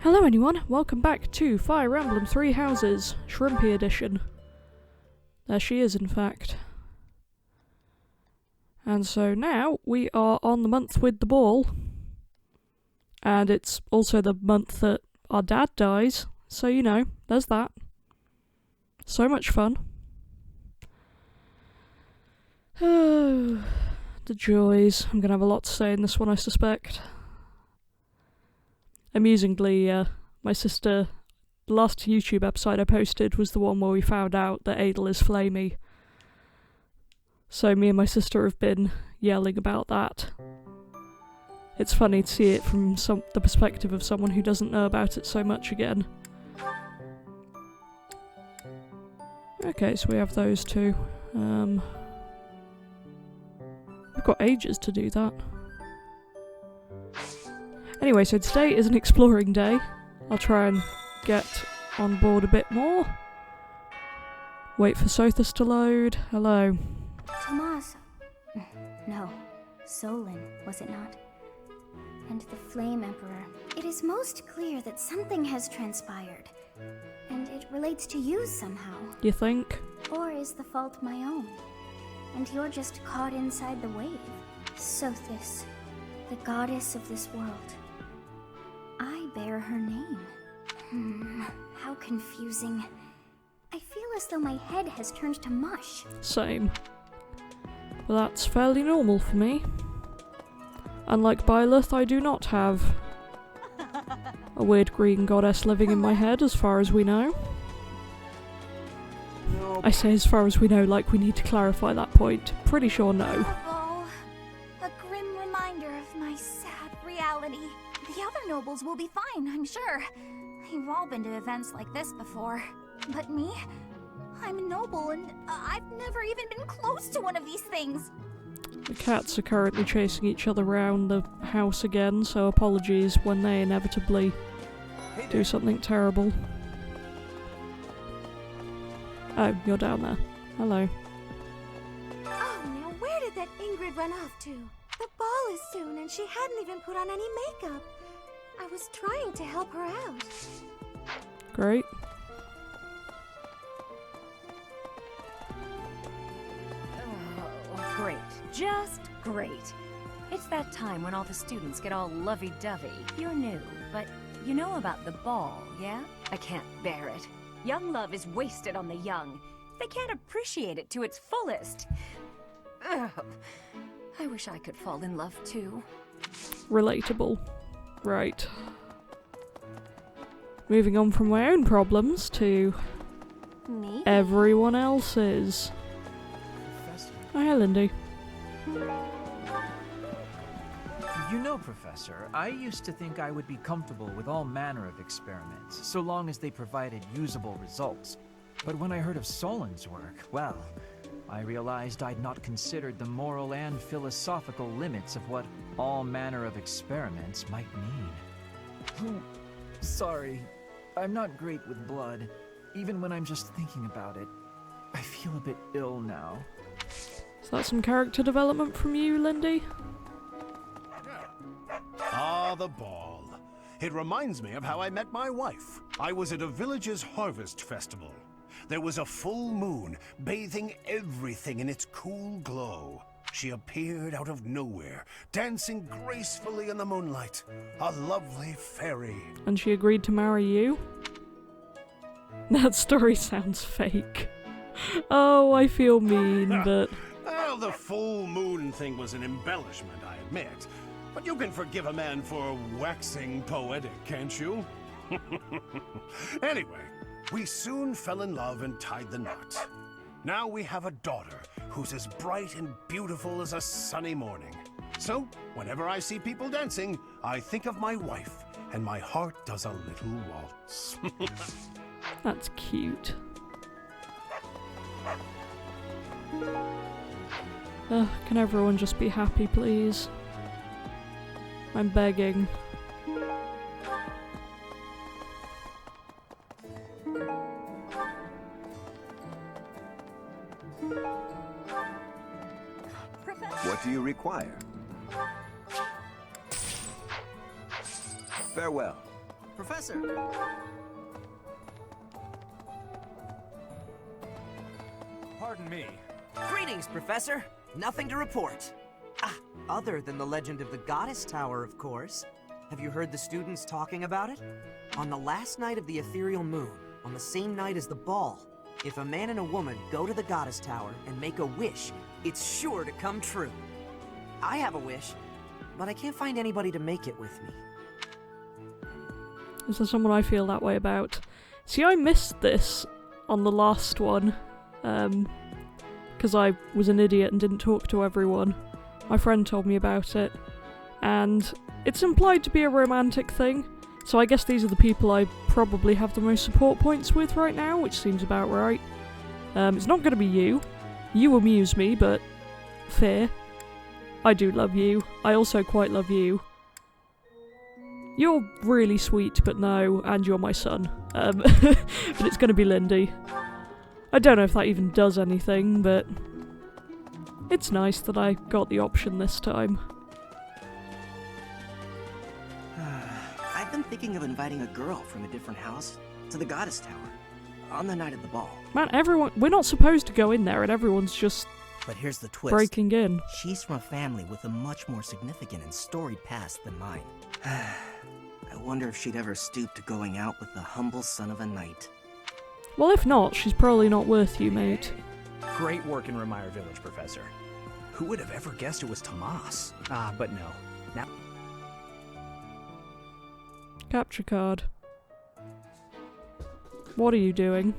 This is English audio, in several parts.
Hello anyone, welcome back to Fire Emblem Three Houses, Shrimpy Edition. There she is in fact. And so now we are on the month with the ball. And it's also the month that our dad dies, so you know, there's that. So much fun. Oh, the joys. I'm gonna have a lot to say in this one, I suspect. Amusingly, my sister, the last YouTube episode I posted was the one where we found out that Adel is flamey. So me and my sister have been yelling about that. It's funny to see it from the perspective of someone who doesn't know about it so much again. Okay, so we have those two. We've got ages to do that. Anyway, so today is an exploring day. I'll try and get on board a bit more. Wait for Sothis to load. Hello. Tomas. No. Solon, was it not? And the Flame Emperor. It is most clear that something has transpired. And it relates to you somehow. You think? Or is the fault my own? And you're just caught inside the wave. Sothis, the goddess of this world. I bear her name. How confusing. I feel as though my head has turned to mush. Same. But that's fairly normal for me. Unlike Byleth, I do not have a weird green goddess living in my head, as far as we know. Nope. I say as far as we know, like we need to clarify that point. Pretty sure no. Oh, a grim reminder of my sad reality. The other nobles will be fine, I'm sure. You've all been to events like this before. But me? I'm a noble and I've never even been close to one of these things. The cats are currently chasing each other around the house again, so apologies when they inevitably do something terrible. Oh, you're down there. Hello. Oh, now where did that Ingrid run off to? The ball is soon and she hadn't even put on any makeup. I was trying to help her out. Great. Oh, great. Just great. It's that time when all the students get all lovey-dovey. You're new, but you know about the ball, yeah? I can't bear it. Young love is wasted on the young. They can't appreciate it to its fullest. Ugh. I wish I could fall in love too. Relatable. Right. Moving on from my own problems to Me? everyone else's. Professor. Oh, hi, Lindy. You know, Professor, I used to think I would be comfortable with all manner of experiments, so long as they provided usable results. But when I heard of Solon's work, well, I realized I'd not considered the moral and philosophical limits of what all manner of experiments might mean. Sorry, I'm not great with blood. Even when I'm just thinking about it, I feel a bit ill now. Is that some character development from you, Lindy? Ah, the ball. It reminds me of how I met my wife. I was at a village's harvest festival. There was a full moon, bathing everything in its cool glow. She appeared out of nowhere, dancing gracefully in the moonlight. A lovely fairy. And she agreed to marry you? That story sounds fake. Oh, I feel mean, but... Well, the full moon thing was an embellishment, I admit. But you can forgive a man for waxing poetic, can't you? Anyway, we soon fell in love and tied the knot. Now we have a daughter who's as bright and beautiful as a sunny morning. So, whenever I see people dancing, I think of my wife, and my heart does a little waltz. That's cute. Ugh, can everyone just be happy, please? I'm begging. What do you require? Farewell. Professor! Pardon me. Greetings, Professor. Nothing to report. Other than the legend of the Goddess Tower, of course. Have you heard the students talking about it? On the last night of the ethereal moon, on the same night as the ball, if a man and a woman go to the Goddess Tower and make a wish, it's sure to come true. I have a wish, but I can't find anybody to make it with me. Is there someone I feel that way about? See, I missed this on the last one, because I was an idiot and didn't talk to everyone. My friend told me about it, and it's implied to be a romantic thing, so I guess these are the people I probably have the most support points with right now, which seems about right. It's not going to be you. You amuse me, but fair. I do love you. I also quite love you. You're really sweet, but no, and you're my son. But it's going to be Lindy. I don't know if that even does anything, but it's nice that I got the option this time. I've been thinking of inviting a girl from a different house to the Goddess Tower on the night of the ball. Man, we're not supposed to go in there and everyone's just But here's the twist. breaking in. She's from a family with a much more significant and storied past than mine. I wonder if she'd ever stoop to going out with the humble son of a knight. Well, if not, she's probably not worth you, mate. Great work in Remire Village, Professor. Who would have ever guessed it was Tomas? But no. Now... Capture card. What are you doing?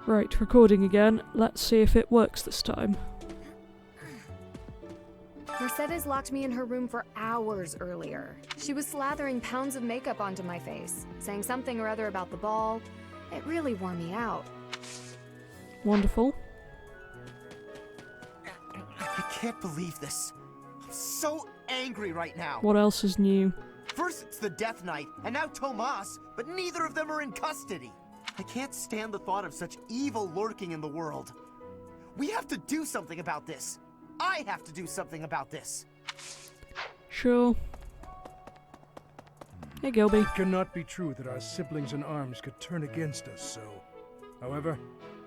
Right, recording again. Let's see if it works this time. Mercedes locked me in her room for hours earlier. She was slathering pounds of makeup onto my face, saying something or other about the ball. It really wore me out. Wonderful. I can't believe this. I'm so angry right now. What else is new? First it's the Death Knight, and now Tomas, but neither of them are in custody. I can't stand the thought of such evil lurking in the world. We have to do something about this. I have to do something about this. Sure. Hey, Gilby. It cannot be true that our siblings in arms could turn against us so. However,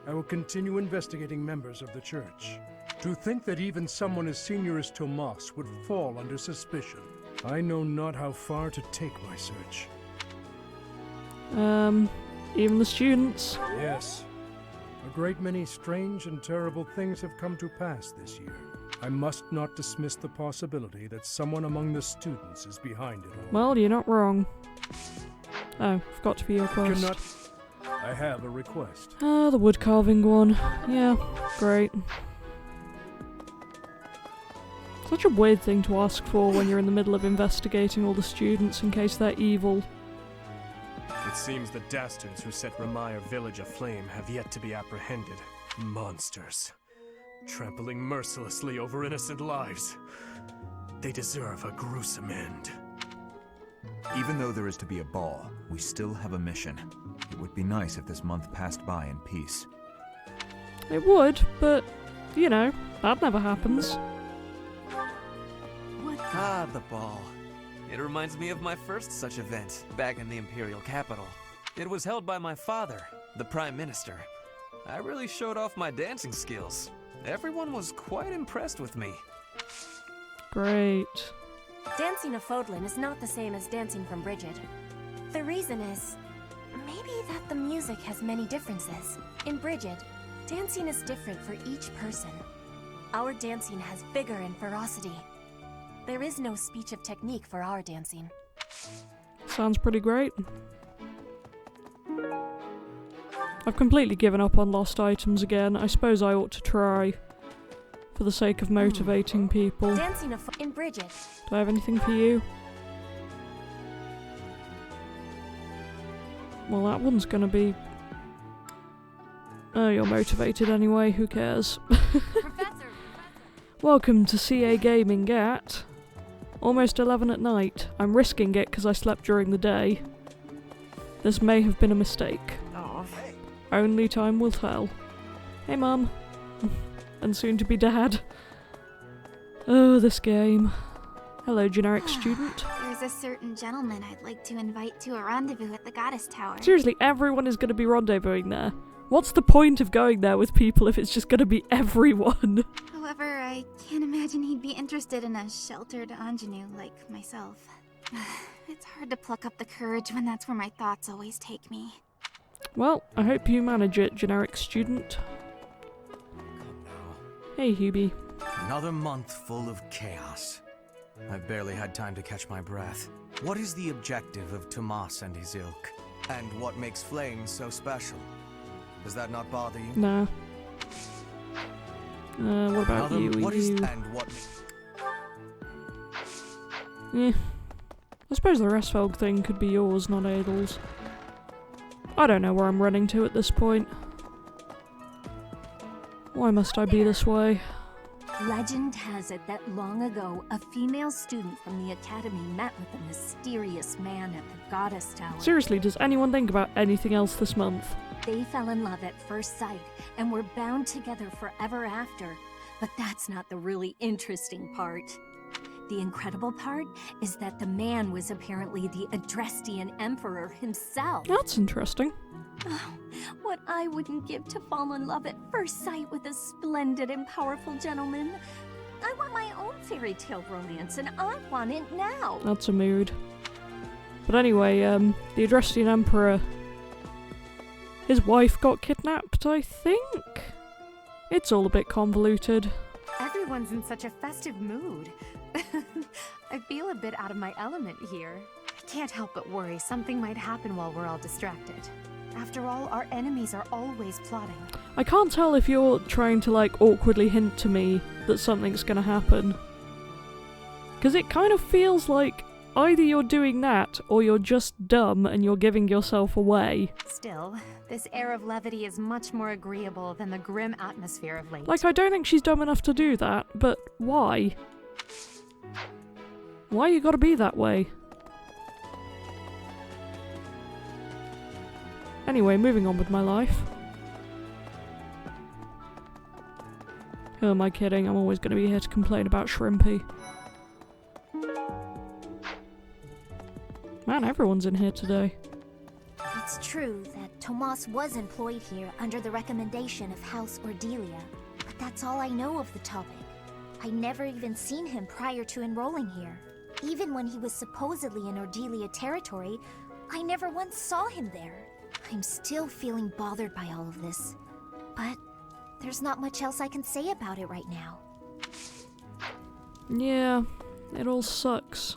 I will continue investigating members of the church. To think that even someone as senior as Tomas would fall under suspicion. I know not how far to take my search. Even the students. Yes. A great many strange and terrible things have come to pass this year. I must not dismiss the possibility that someone among the students is behind it all. Well, you're not wrong. Oh, forgot to be your quest. I have a request. The wood carving one. Yeah, great. Such a weird thing to ask for when you're in the middle of investigating all the students in case they're evil. It seems the dastards who set Remire Village aflame have yet to be apprehended. Monsters. Trampling mercilessly over innocent lives. They deserve a gruesome end. Even though there is to be a ball, we still have a mission. It would be nice if this month passed by in peace. It would, but, you know, that never happens. The ball. It reminds me of my first such event, back in the Imperial capital. It was held by my father, the Prime Minister. I really showed off my dancing skills. Everyone was quite impressed with me. Great. Dancing a Fodlin is not the same as dancing from Bridget. The reason is, maybe that the music has many differences. In Bridget, dancing is different for each person. Our dancing has vigor and ferocity. There is no speech of technique for our dancing. Sounds pretty great. I've completely given up on lost items again. I suppose I ought to try. For the sake of motivating people. Dancing in Bridget. Do I have anything for you? Well, that one's gonna be... Oh, you're motivated anyway, who cares? Welcome to CA Gaming at... almost 11 at night. I'm risking it because I slept during the day. This may have been a mistake. Oh, hey. Only time will tell. Hey, Mum. And soon to be Dad. Oh, this game. Hello, generic student. There's a certain gentleman I'd like to invite to a rendezvous at the Goddess Tower. Seriously, everyone is going to be rendezvousing there. What's the point of going there with people if it's just going to be everyone? However, I can't imagine he'd be interested in a sheltered ingenue like myself. It's hard to pluck up the courage when that's where my thoughts always take me. Well, I hope you manage it, generic student. Hey, Hubie. Another month full of chaos. I've barely had time to catch my breath. What is the objective of Tomas and his ilk? And what makes Flame so special? Does that not bother you? Nah. What about you? What is and what? Yeah. I suppose the Restfelg thing could be yours, not Adel's. I don't know where I'm running to at this point. Why must I be this way? Legend has it that long ago, a female student from the academy met with a mysterious man at the Goddess Tower. Seriously, does anyone think about anything else this month? They fell in love at first sight and were bound together forever after. But that's not the really interesting part. The incredible part is that the man was apparently the Adrestian Emperor himself. That's interesting. Oh, what I wouldn't give to fall in love at first sight with a splendid and powerful gentleman. I want my own fairy tale romance, and I want it now. That's a mood. But anyway, the Adrestian Emperor, his wife got kidnapped, I think? It's all a bit convoluted. Everyone's in such a festive mood. I feel a bit out of my element here. I can't help but worry something might happen while we're all distracted. After all, our enemies are always plotting. I can't tell if you're trying to, like, awkwardly hint to me that something's gonna happen. Because it kind of feels like either you're doing that, or you're just dumb and you're giving yourself away. Still, this air of levity is much more agreeable than the grim atmosphere of late. Like, I don't think she's dumb enough to do that, but why? Why you gotta be that way? Anyway, moving on with my life. Who am I kidding? I'm always going to be here to complain about Shrimpy. Man, everyone's in here today. It's true that Tomas was employed here under the recommendation of House Ordelia, but that's all I know of the topic. I never even seen him prior to enrolling here. Even when he was supposedly in Ordelia territory, I never once saw him there. I'm still feeling bothered by all of this, but there's not much else I can say about it right now. Yeah, it all sucks.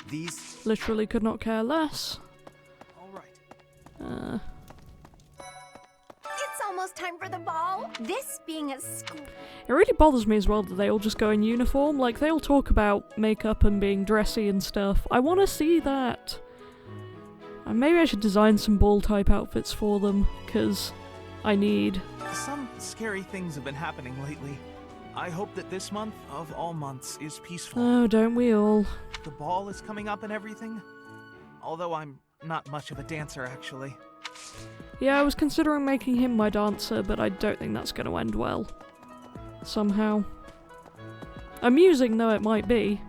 These... Literally could not care less. It's almost time for the ball. This being a school... It really bothers me as well that they all just go in uniform. Like, they all talk about makeup and being dressy and stuff. I want to see that. Maybe I should design some ball-type outfits for them, because I need... Some scary things have been happening lately. I hope that this month, of all months, is peaceful. Oh, don't we all? The ball is coming up and everything. Although I'm not much of a dancer, actually. Yeah, I was considering making him my dancer, but I don't think that's going to end well. Somehow. Amusing though it might be.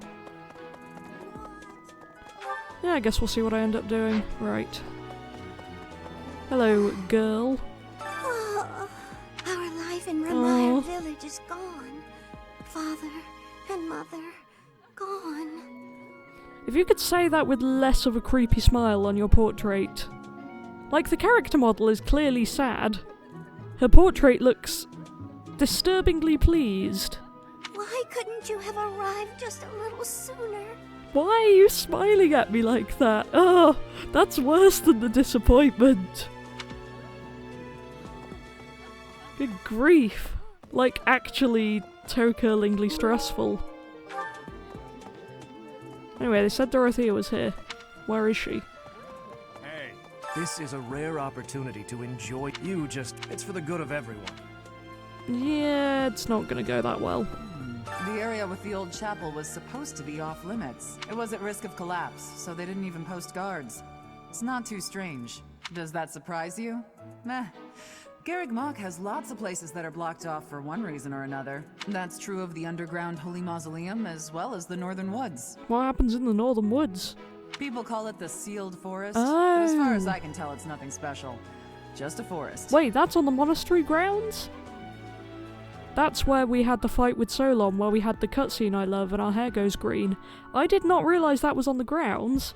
Yeah, I guess we'll see what I end up doing. Right. Hello, girl. Oh, our life in Ramire Village is gone. Father and mother, gone. If you could say that with less of a creepy smile on your portrait. Like, the character model is clearly sad. Her portrait looks disturbingly pleased. Why couldn't you have arrived just a little sooner? Why are you smiling at me like that? Oh, that's worse than the disappointment. Good grief. Like, actually toe-curlingly stressful. Anyway, they said Dorothea was here. Where is she? Hey, this is a rare opportunity to enjoy. It's for the good of everyone. Yeah, it's not gonna go that well. The area with the old chapel was supposed to be off limits. It was at risk of collapse, so they didn't even post guards. It's not too strange. Does that surprise you? Meh. Garreg Mach has lots of places that are blocked off for one reason or another. That's true of the underground Holy Mausoleum as well as the Northern Woods. What happens in the Northern Woods? People call it the Sealed Forest, Oh. but as far as I can tell, it's nothing special. Just a forest. Wait, that's on the monastery grounds? That's where we had the fight with Solon, where we had the cutscene I love and our hair goes green. I did not realise that was on the grounds,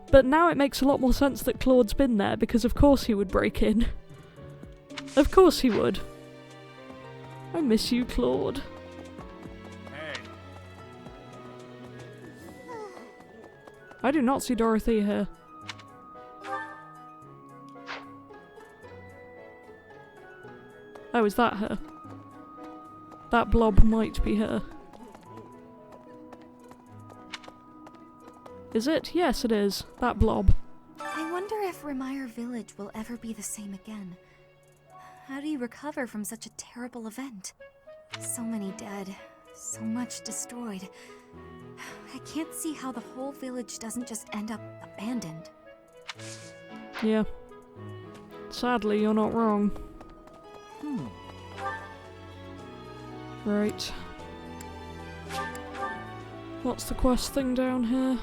but now it makes a lot more sense that Claude's been there, because of course he would break in. Of course he would. I miss you, Claude. Hey. I do not see Dorothy here. Oh, is that her? That blob might be her. Is it? Yes, it is. That blob. I wonder if Remire Village will ever be the same again. How do you recover from such a terrible event? So many dead, so much destroyed. I can't see how the whole village doesn't just end up abandoned. Yeah. Sadly, you're not wrong. Right. What's the quest thing down here?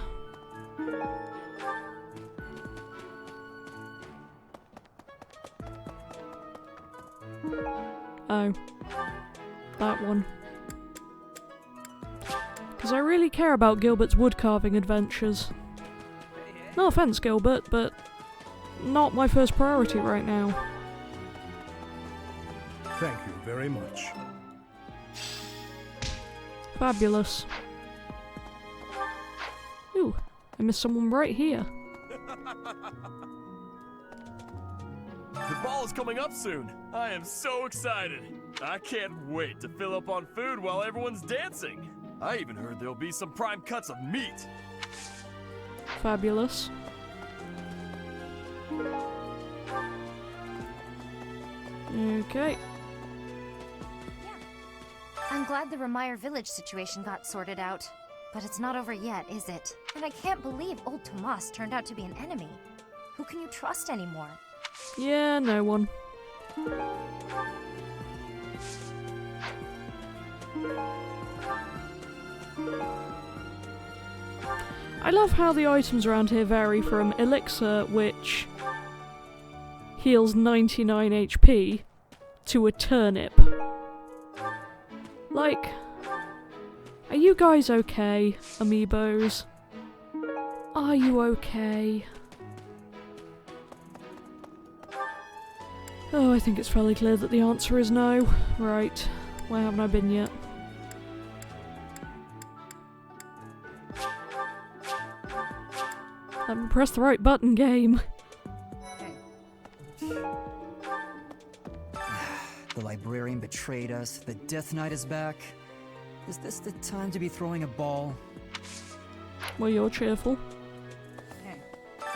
Oh. That one. Because I really care about Gilbert's woodcarving adventures. No offense, Gilbert, but not my first priority right now. Thank you very much. Fabulous. Ooh, I missed someone right here. The ball is coming up soon. I am so excited. I can't wait to fill up on food while everyone's dancing. I even heard there'll be some prime cuts of meat. Fabulous. Okay. I'm glad the Remire Village situation got sorted out. But it's not over yet, is it? And I can't believe old Tomas turned out to be an enemy. Who can you trust anymore? Yeah, no one. I love how the items around here vary from elixir, which heals 99 HP, to a turnip. Like, are you guys okay, amiibos? Are you okay? Oh, I think it's fairly clear that the answer is no. Right, where haven't I been yet? Let me press the right button, game. The librarian betrayed us, the Death Knight is back. Is this the time to be throwing a ball? Well, you're cheerful. Hey,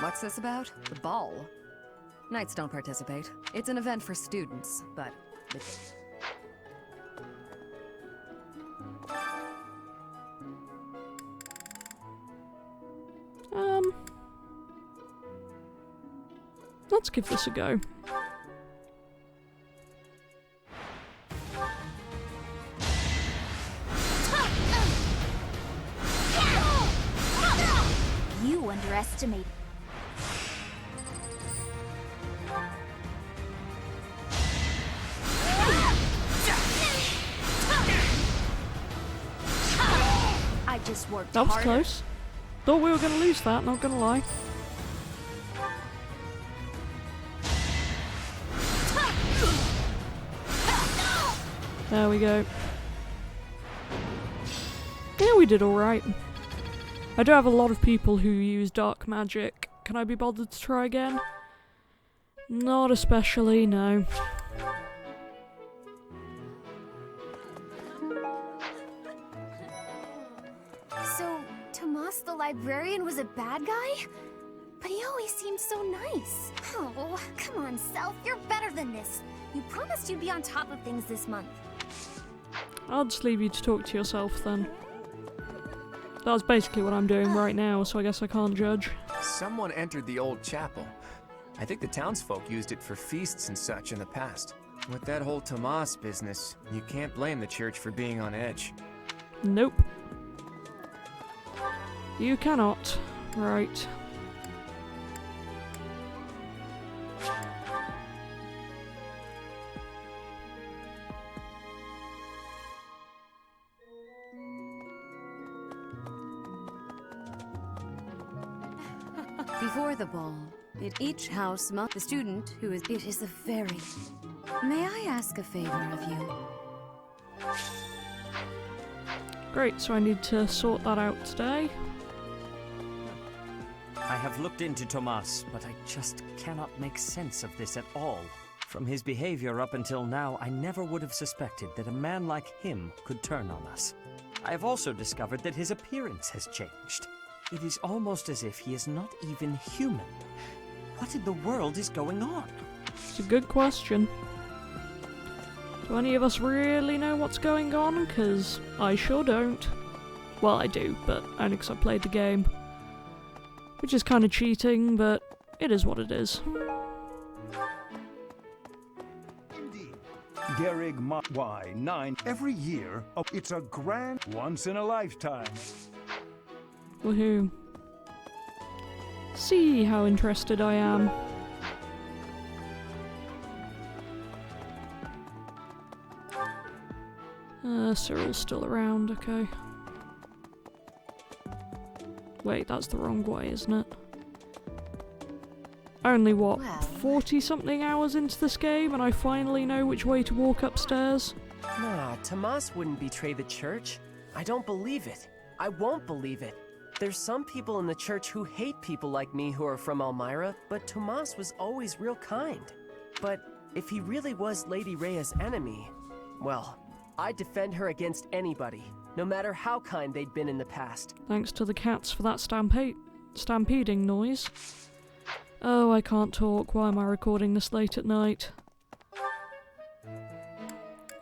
what's this about? The ball? Knights don't participate. It's an event for students, but... Let's give this a go. You underestimate. I just worked That was harder. close. Thought we were going to lose that, not going to lie. There we go. Yeah, we did alright. I do have a lot of people who use dark magic. Can I be bothered to try again? Not especially, no. So, Tomas the librarian was a bad guy? But he always seemed so nice. Oh, come on, Self, you're better than this. You promised you'd be on top of things this month. I'll just leave you to talk to yourself then. That's basically what I'm doing right now, so I guess I can't judge. Someone entered the old chapel. I think the townsfolk used it for feasts and such in the past. With that whole Tomas business, you can't blame the church for being on edge. Nope. You cannot. Right. Before the ball, each house must... The student who is... It is a very... May I ask a favor of you? Great, so I need to sort that out today. I have looked into Tomas, but I just cannot make sense of this at all. From his behavior up until now, I never would have suspected that a man like him could turn on us. I have also discovered that his appearance has changed. It is almost as if he is not even human. What in the world is going on? It's a good question. Do any of us really know what's going on? Because I sure don't. Well, I do, but only because I played the game. Which is kind of cheating, but it is what it is. Gerig Y 9 every year. Oh, it's a grand once in a lifetime. Woohoo. See how interested I am. Cyril's still around, okay. Wait, that's the wrong way, isn't it? Only, what, 40-something hours into this game and I finally know which way to walk upstairs? Nah, Tomas wouldn't betray the church. I don't believe it. I won't believe it. There's some people in the church who hate people like me who are from Elmira, but Tomas was always real kind. But if he really was Lady Rhea's enemy, well, I'd defend her against anybody, no matter how kind they'd been in the past. Thanks to the cats for that stampeding noise. Oh, I can't talk. Why am I recording this late at night?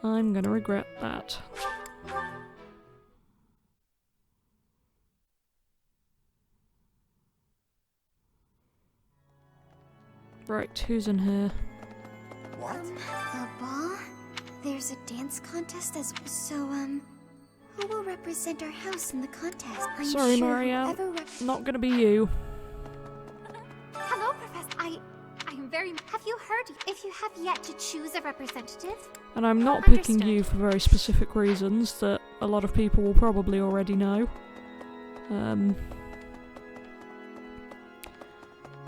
I'm gonna regret that. Right, who's in here? What? A ball? There's a dance contest as well. So, who will represent our house in the contest? I'm Sorry, sure Marielle. whoever Not gonna be you. Hello, Professor. I'm very... Have you heard if you have yet to choose a representative? And I'm not picking you for very specific reasons that a lot of people will probably already know.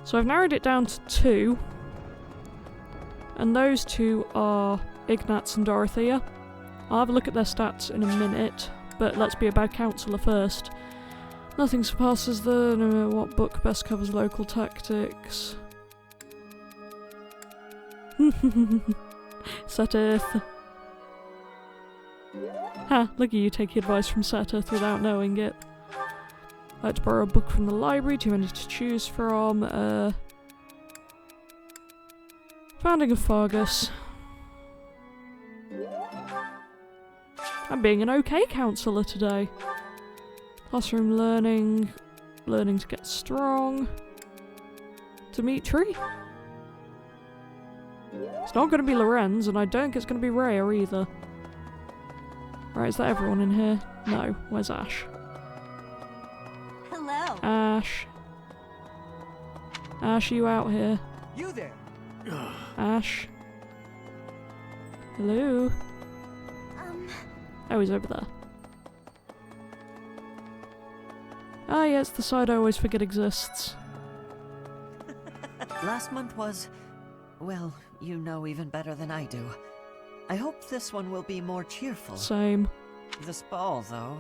So I've narrowed it down to 2. And those 2 are Ignatz and Dorothea. I'll have a look at their stats in a minute, but let's be a bad counsellor first. Nothing surpasses the... what book best covers local tactics? Seteth. Ha, look at you taking advice from Seteth without knowing it. I had to borrow a book from the library, too many to choose from. Founding of Fargus. I'm being an okay counsellor today. Classroom learning. Learning to get strong. Dimitri? It's not going to be Lorenz, and I don't think it's going to be Rhea either. Right, is that everyone in here? No. Where's Ash? Hello. Ash. Ash, you out here? You there? Ash. Hello? Oh, he's over there. Ah, yeah, it's the side I always forget exists. Last month was... well, you know even better than I do. I hope this one will be more cheerful. Same. This ball, though,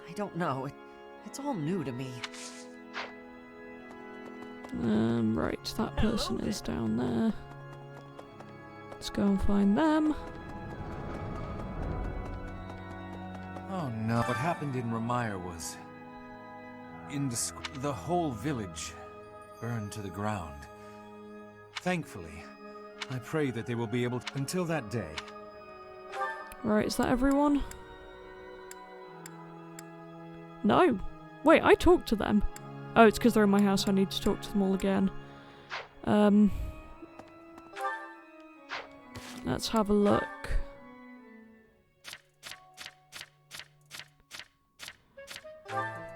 I don't know. It's all new to me. Right, that person is down there. Let's go and find them. Oh no, what happened in Ramire was... the whole village burned to the ground. Thankfully, I pray that they will be able to... until that day. Right, is that everyone? No. Wait, I talked to them. Oh, it's because they're in my house, I need to talk to them all again. Let's have a look.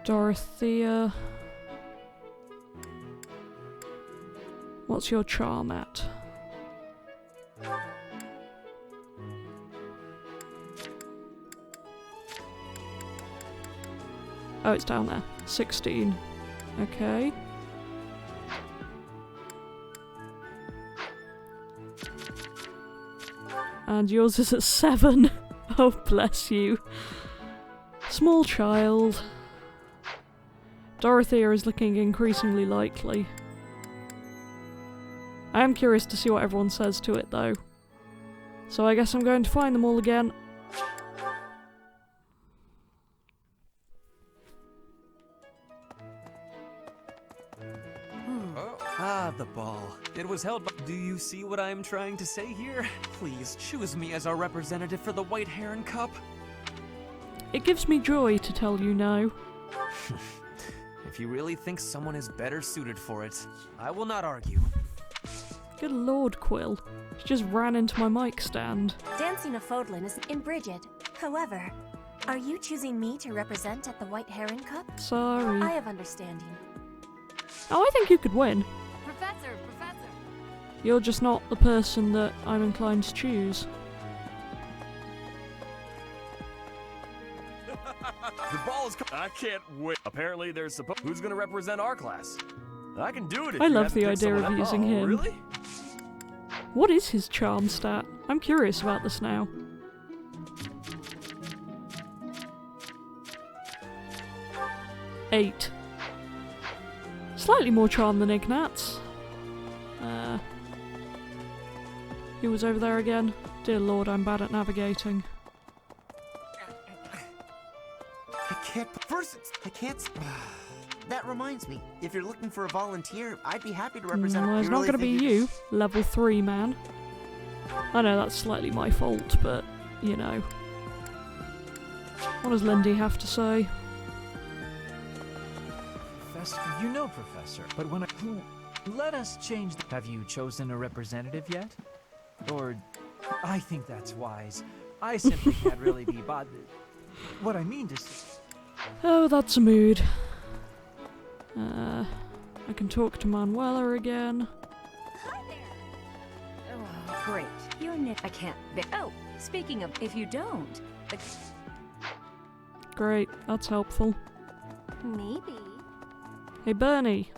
Dorothea. What's your charm at? Oh, it's down there. 16. Okay. And yours is at 7. Oh, bless you. Small child. Dorothea is looking increasingly likely. I am curious to see what everyone says to it, though. So I guess I'm going to find them all again. The ball. It was held by— Do you see what I am trying to say here? Please choose me as our representative for the White Heron Cup. It gives me joy to tell you no. If you really think someone is better suited for it, I will not argue. Good lord, Quill. She just ran into my mic stand. Dancing a Fodlin is in Bridget. However, are you choosing me to represent at the White Heron Cup? Sorry. I have understanding. Oh, I think you could win. Professor! You're just not the person that I'm inclined to choose. The ball is I can't wait. Apparently there's who's gonna represent our class? I can do it if I you love haven't the picked idea someone of else. using him. Really? What is his charm stat? I'm curious about this now. Eight. Slightly more charm than Ignat's. Who was over there again? Dear lord, I'm bad at navigating. I can't. That reminds me, if you're looking for a volunteer, I'd be happy to represent. Well, it's not going to be you, level 3 man. I know that's slightly my fault, but, you know. What does Lindy have to say? Professor, you know, Professor, but when let us change Have you chosen a representative yet? Or, I think that's wise. I simply can't really be bothered. What I mean to say... Oh, that's a mood. I can talk to Manuela again. Hi there! Oh, great. You're Nick. I can't be. Oh, speaking of, if you don't... Great, that's helpful. Maybe. Hey, Bernie.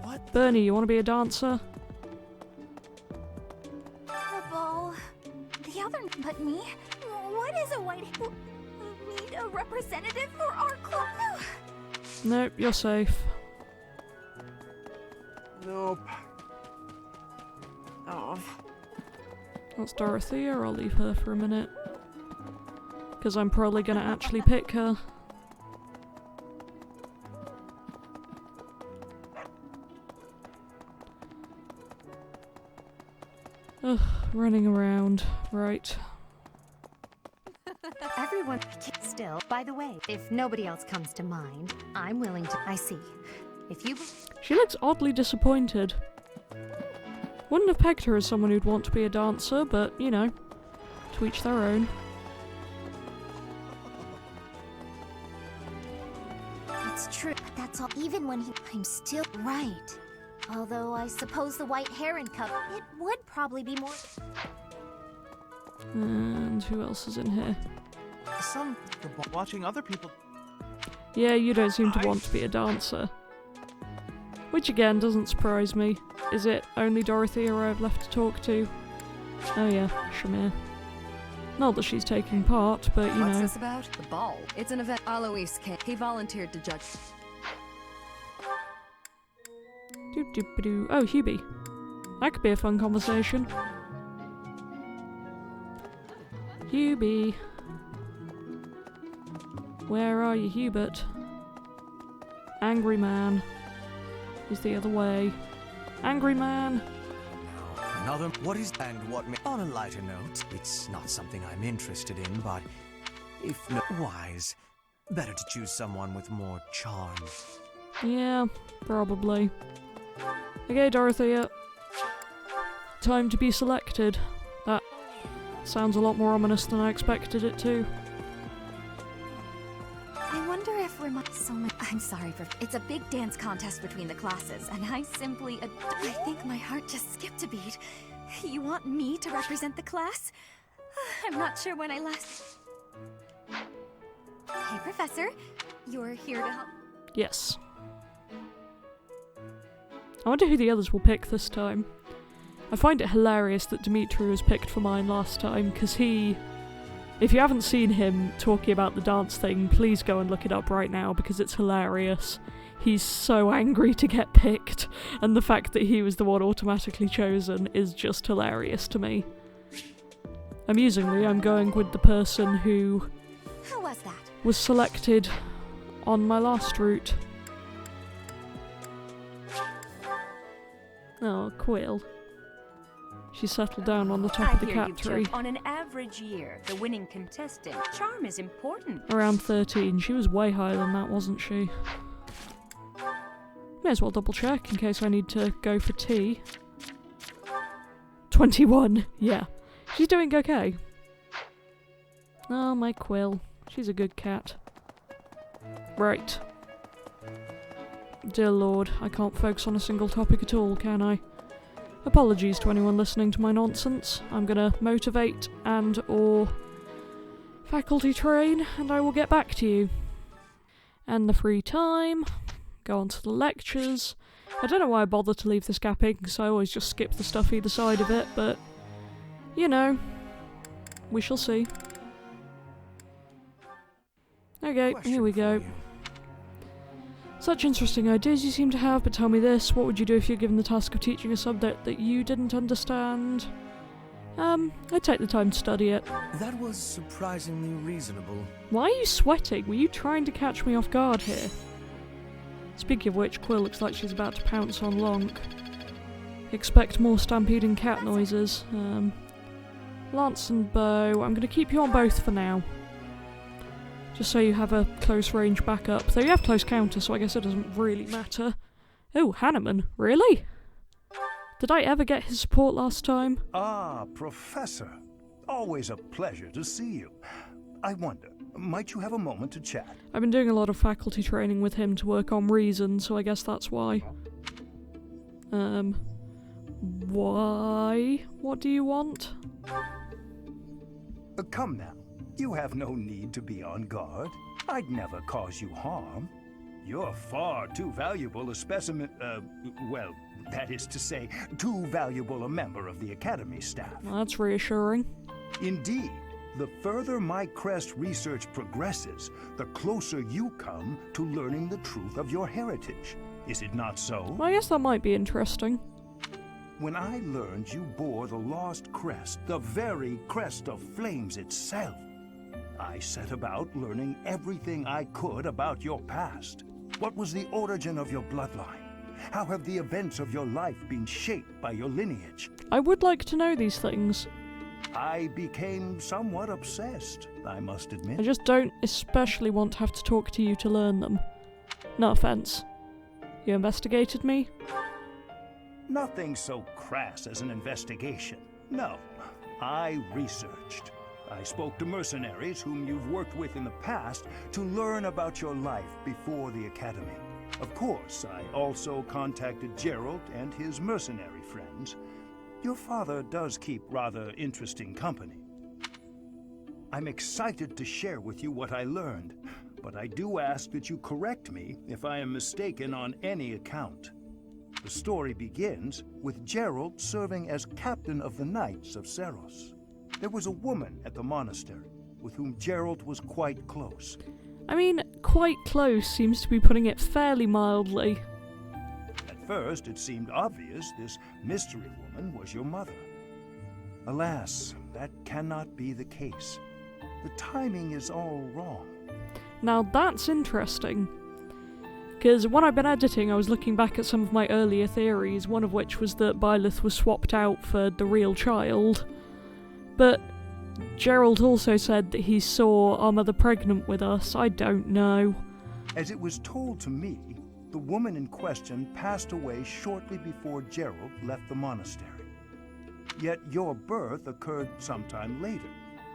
What? Bernie, you want to be a dancer? The ball. The other... But me? What is a white... We need a representative for our club? Nope, you're safe. Nope. Oh. That's Dorothea, I'll leave her for a minute. Because I'm probably going to actually pick her. Ugh, running around. Right. Everyone still, by the way, if nobody else comes to mind, I'm willing to. I see. If you. She looks oddly disappointed. Wouldn't have pegged her as someone who'd want to be a dancer, but, you know, to each their own. It's true, but that's all. Even when I'm still right. Although I suppose the White Heron Cup, it would probably be more. And who else is in here? Watching other people. Yeah, you don't seem to want to be a dancer. Which again doesn't surprise me. Is it only Dorothea I've left to talk to? Oh yeah, Shamir. Not that she's taking part, but you What's know. this about? The ball. It's an event. Alois came. He volunteered to judge. Doop-doop-a-doo. Oh, Hubie. That could be a fun conversation. Hubie. Where are you, Hubert? Angry man. Is the other way. Angry man. Another. What is and what may. On a lighter note, it's not something I'm interested in, but if not wise, better to choose someone with more charm. Yeah, probably. Okay, Dorothea. Time to be selected. That sounds a lot more ominous than I expected it to. I wonder if I'm sorry, it's a big dance contest between the classes, and I simply I think my heart just skipped a beat. You want me to represent the class? I'm not sure when I last... Hey, Professor. You're here to help... Yes. I wonder who the others will pick this time. I find it hilarious that Dimitri was picked for mine last time, because he... If you haven't seen him talking about the dance thing, please go and look it up right now, because it's hilarious. He's so angry to get picked, and the fact that he was the one automatically chosen is just hilarious to me. Amusingly, I'm going with the person who was that? Was selected on my last route. Oh, Quill. She settled down on the top of the cat tree. On an average year, the winning contestant, charm is important. Around 13. She was way higher than that, wasn't she? May as well double check in case I need to go for tea. 21. Yeah. She's doing okay. Oh, my Quill. She's a good cat. Right. Dear Lord, I can't focus on a single topic at all, can I? Apologies to anyone listening to my nonsense. I'm gonna motivate and/or faculty train, and I will get back to you. And the free time, go on to the lectures. I don't know why I bother to leave this gapping, because I always just skip the stuff either side of it, but, you know, we shall see. Okay, here we go. Such interesting ideas you seem to have, but tell me this, what would you do if you're given the task of teaching a subject that you didn't understand? I'd take the time to study it. That was surprisingly reasonable. Why are you sweating? Were you trying to catch me off guard here? Speaking of which, Quill looks like she's about to pounce on Lonk. Expect more stampeding cat noises. Lance and Bow, I'm going to keep you on both for now. Just so you have a close range backup. Though you have close counter, so I guess it doesn't really matter. Oh, Hanneman, really? Did I ever get his support last time? Ah, Professor. Always a pleasure to see you. I wonder, might you have a moment to chat? I've been doing a lot of faculty training with him to work on reason, so I guess that's why. Why? What do you want? Come now. You have no need to be on guard. I'd never cause you harm. You're far too valuable a specimen, well, that is to say, too valuable a member of the Academy staff. Well, that's reassuring. Indeed. The further my crest research progresses, the closer you come to learning the truth of your heritage. Is it not so? Well, I guess that might be interesting. When I learned you bore the lost crest, the very crest of flames itself, I set about learning everything I could about your past. What was the origin of your bloodline? How have the events of your life been shaped by your lineage? I would like to know these things. I became somewhat obsessed, I must admit. I just don't especially want to have to talk to you to learn them. No offense. You investigated me? Nothing so crass as an investigation. No, I researched. I spoke to mercenaries whom you've worked with in the past to learn about your life before the Academy. Of course, I also contacted Gerald and his mercenary friends. Your father does keep rather interesting company. I'm excited to share with you what I learned, but I do ask that you correct me if I am mistaken on any account. The story begins with Gerald serving as captain of the Knights of Seros. There was a woman at the monastery with whom Gerald was quite close. I mean, quite close seems to be putting it fairly mildly. At first, it seemed obvious this mystery woman was your mother. Alas, that cannot be the case. The timing is all wrong. Now that's interesting. Because when I've been editing, I was looking back at some of my earlier theories, one of which was that Byleth was swapped out for the real child. But Gerald also said that he saw our mother pregnant with us. I don't know. As it was told to me, the woman in question passed away shortly before Gerald left the monastery. Yet your birth occurred sometime later,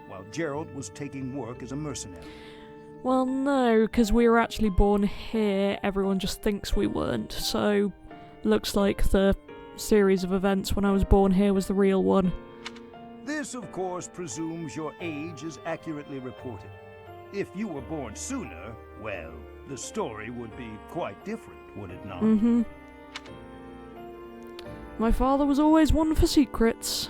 while Gerald was taking work as a mercenary. Well, no, because we were actually born here. Everyone just thinks we weren't. So, looks like the series of events when I was born here was the real one. This, of course, presumes your age is accurately reported. If you were born sooner, well, the story would be quite different, would it not? Mm-hmm. My father was always one for secrets.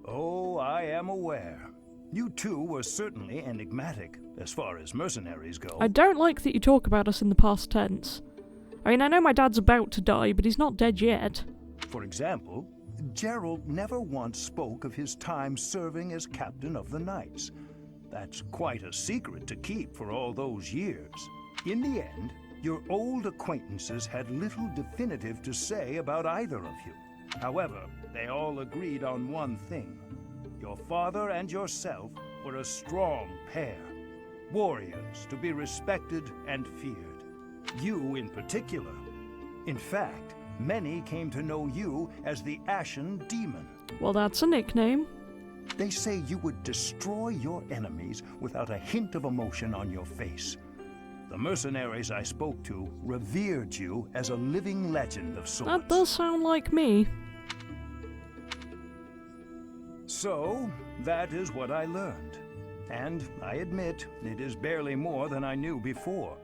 Oh, I am aware. You two were certainly enigmatic, as far as mercenaries go. I don't like that you talk about us in the past tense. I mean, I know my dad's about to die, but he's not dead yet. For example, Gerald never once spoke of his time serving as captain of the Knights. That's quite a secret to keep for all those years. In the end, your old acquaintances had little definitive to say about either of you. However, they all agreed on one thing. Your father and yourself were a strong pair. Warriors to be respected and feared. You in particular. In fact, many came to know you as the Ashen Demon. Well, that's a nickname. They say you would destroy your enemies without a hint of emotion on your face. The mercenaries I spoke to revered you as a living legend of sorts. That does sound like me. So, that is what I learned. And I admit, it is barely more than I knew before.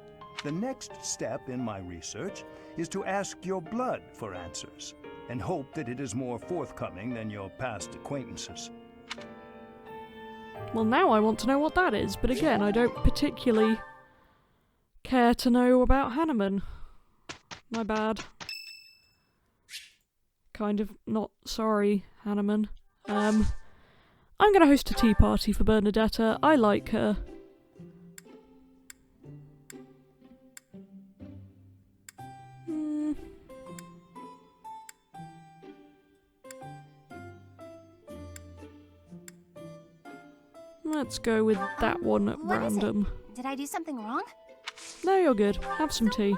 The next step in my research is to ask your blood for answers, and hope that it is more forthcoming than your past acquaintances. Well, now I want to know what that is, but again, I don't particularly care to know about Hanneman. My bad. Kind of not sorry, Hanneman. I'm gonna host a tea party for Bernadetta. I like her. Let's go with that one at random. Did I do something wrong? No, you're good. Have some tea.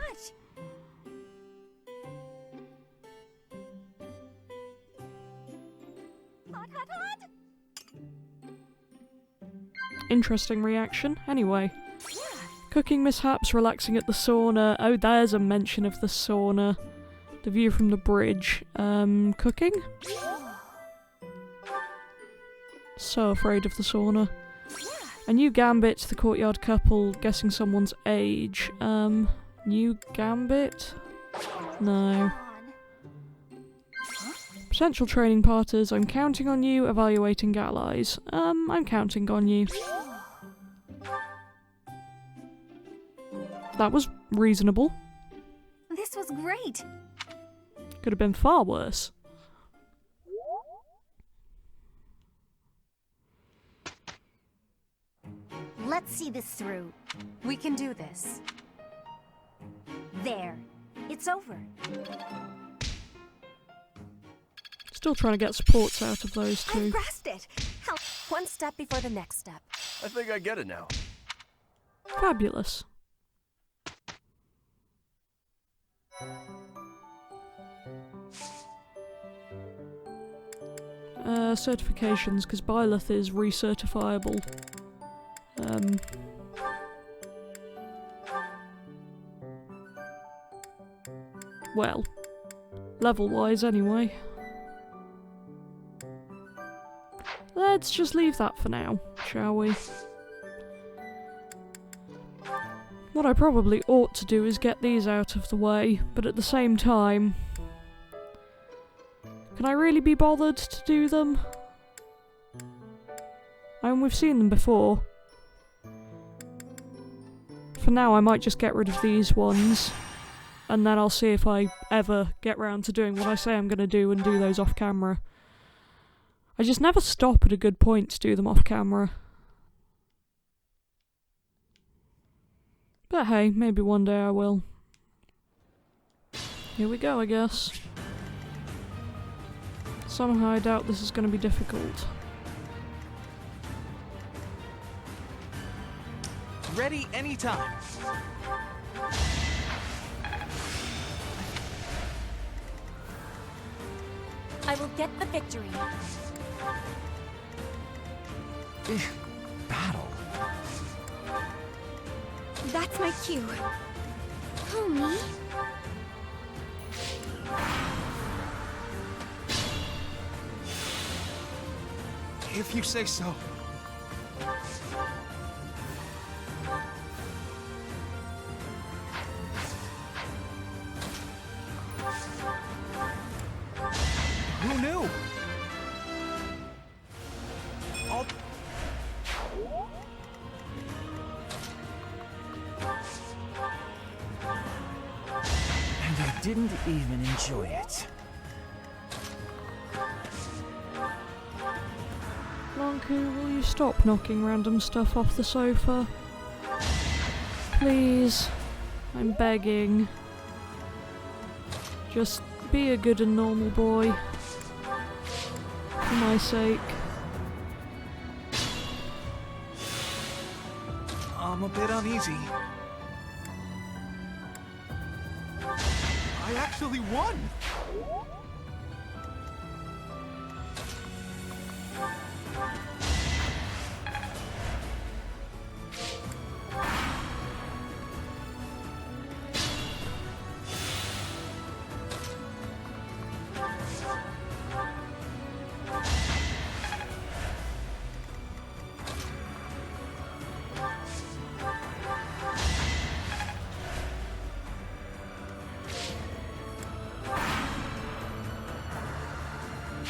Hot, hot, hot. Interesting reaction. Anyway. Cooking mishaps, relaxing at the sauna. Oh, there's a mention of the sauna. The view from the bridge. Cooking? So afraid of the sauna. A new gambit to the courtyard couple, guessing someone's age. New gambit? No. Potential training partners, I'm counting on you, evaluating allies. I'm counting on you. That was reasonable. This was great. Could have been far worse. Let's see this through. We can do this. There. It's over. Still trying to get supports out of those two. I grasped it! One step before the next step. I think I get it now. Fabulous. Certifications, because Byleth is recertifiable. Well, level-wise anyway. Let's just leave that for now, shall we? What I probably ought to do is get these out of the way, but at the same time, can I really be bothered to do them? I mean, we've seen them before. For now, I might just get rid of these ones, and then I'll see if I ever get round to doing what I say I'm going to do and do those off camera. I just never stop at a good point to do them off camera. But hey, maybe one day I will. Here we go, I guess. Somehow I doubt this is going to be difficult. Ready anytime. I will get the victory. Battle. That's my cue. Who, me? If you say so. Who knew? And I didn't even enjoy it. Lonku, will you stop knocking random stuff off the sofa? Please. I'm begging. Just be a good and normal boy. For my sake. I'm a bit uneasy. I actually won!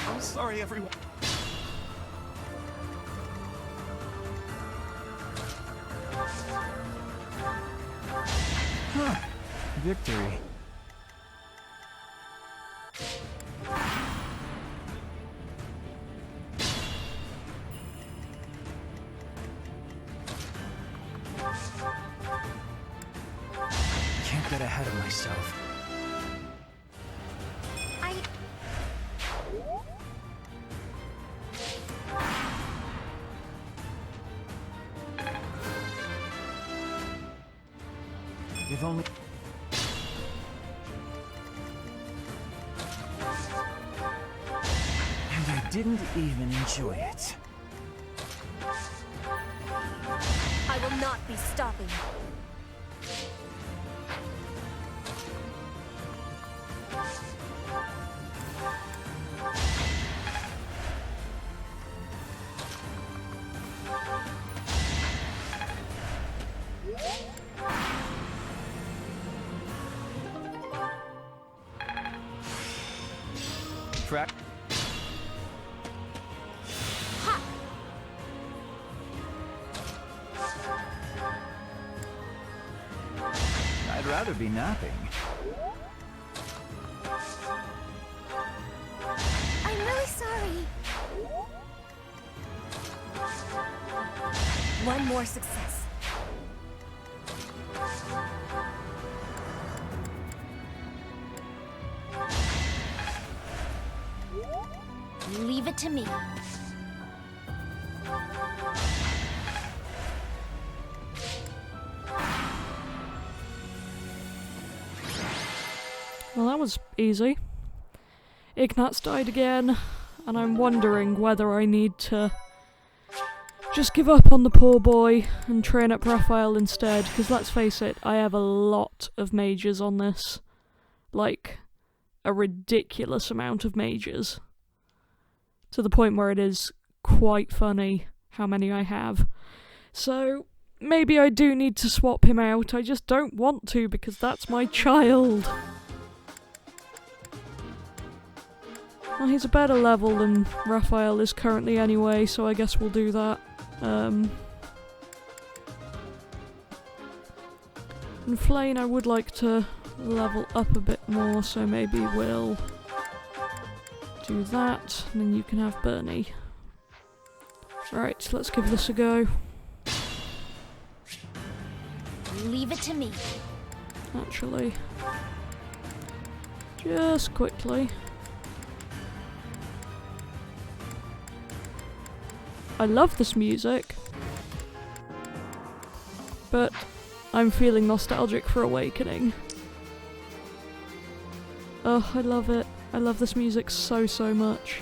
I'm sorry, everyone. Huh. Victory. Can't get ahead of myself. If only... And I didn't even enjoy it. I will not be stopping. Track. I'd rather be napping. I'm really sorry. One more success. Leave it to me. Well, that was easy. Ignatz died again, and I'm wondering whether I need to just give up on the poor boy and train up Raphael instead, because let's face it, I have a lot of mages on this. Like, a ridiculous amount of mages. To the point where it is quite funny how many I have. So, maybe I do need to swap him out, I just don't want to because that's my child. Well, he's a better level than Raphael is currently anyway, so I guess we'll do that. And Flane I would like to level up a bit more, so maybe we'll do that, and then you can have Bernie. Right, let's give this a go. Leave it to me. Actually, just quickly. I love this music, but I'm feeling nostalgic for Awakening. Oh, I love it. I love this music so, so much.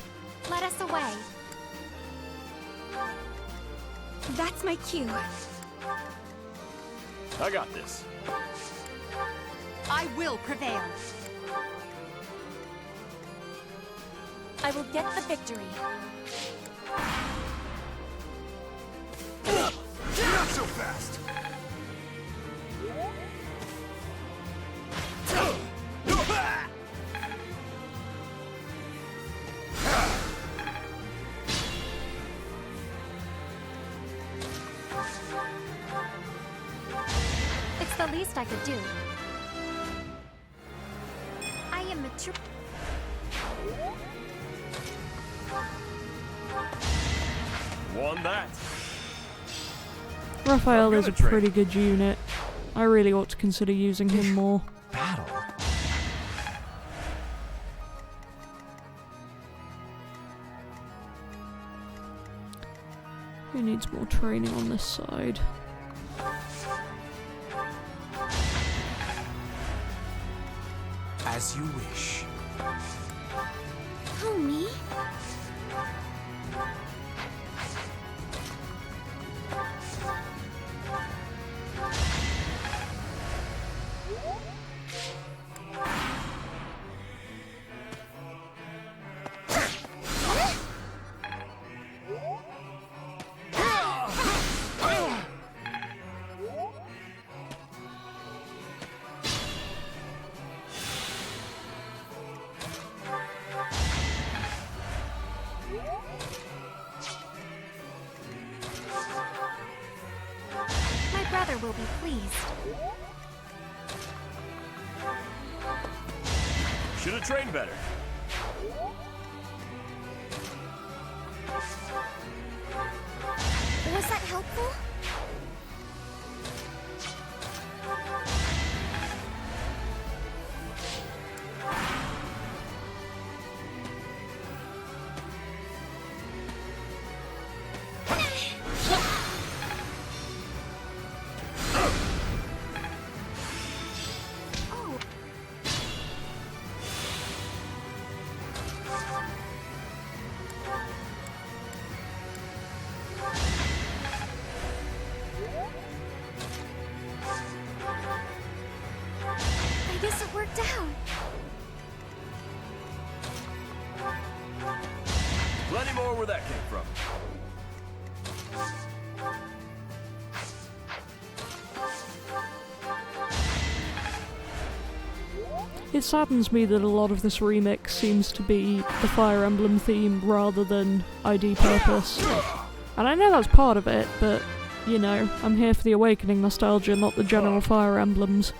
Let us away. That's my cue. I got this. I will prevail. I will get the victory. Not so fast! It's the least I could do. I am mature. Won that. Raphael is a pretty good unit. I really ought to consider using him more. Battle. Who needs more training on this side? As you wish. Oh, me? My brother will be pleased. Should have trained better. Was that helpful? I guess it worked out. Plenty more where that came from. It saddens me that a lot of this remix seems to be the Fire Emblem theme rather than ID Purpose. And I know that's part of it, but, you know, I'm here for the Awakening nostalgia, not the general Fire Emblems.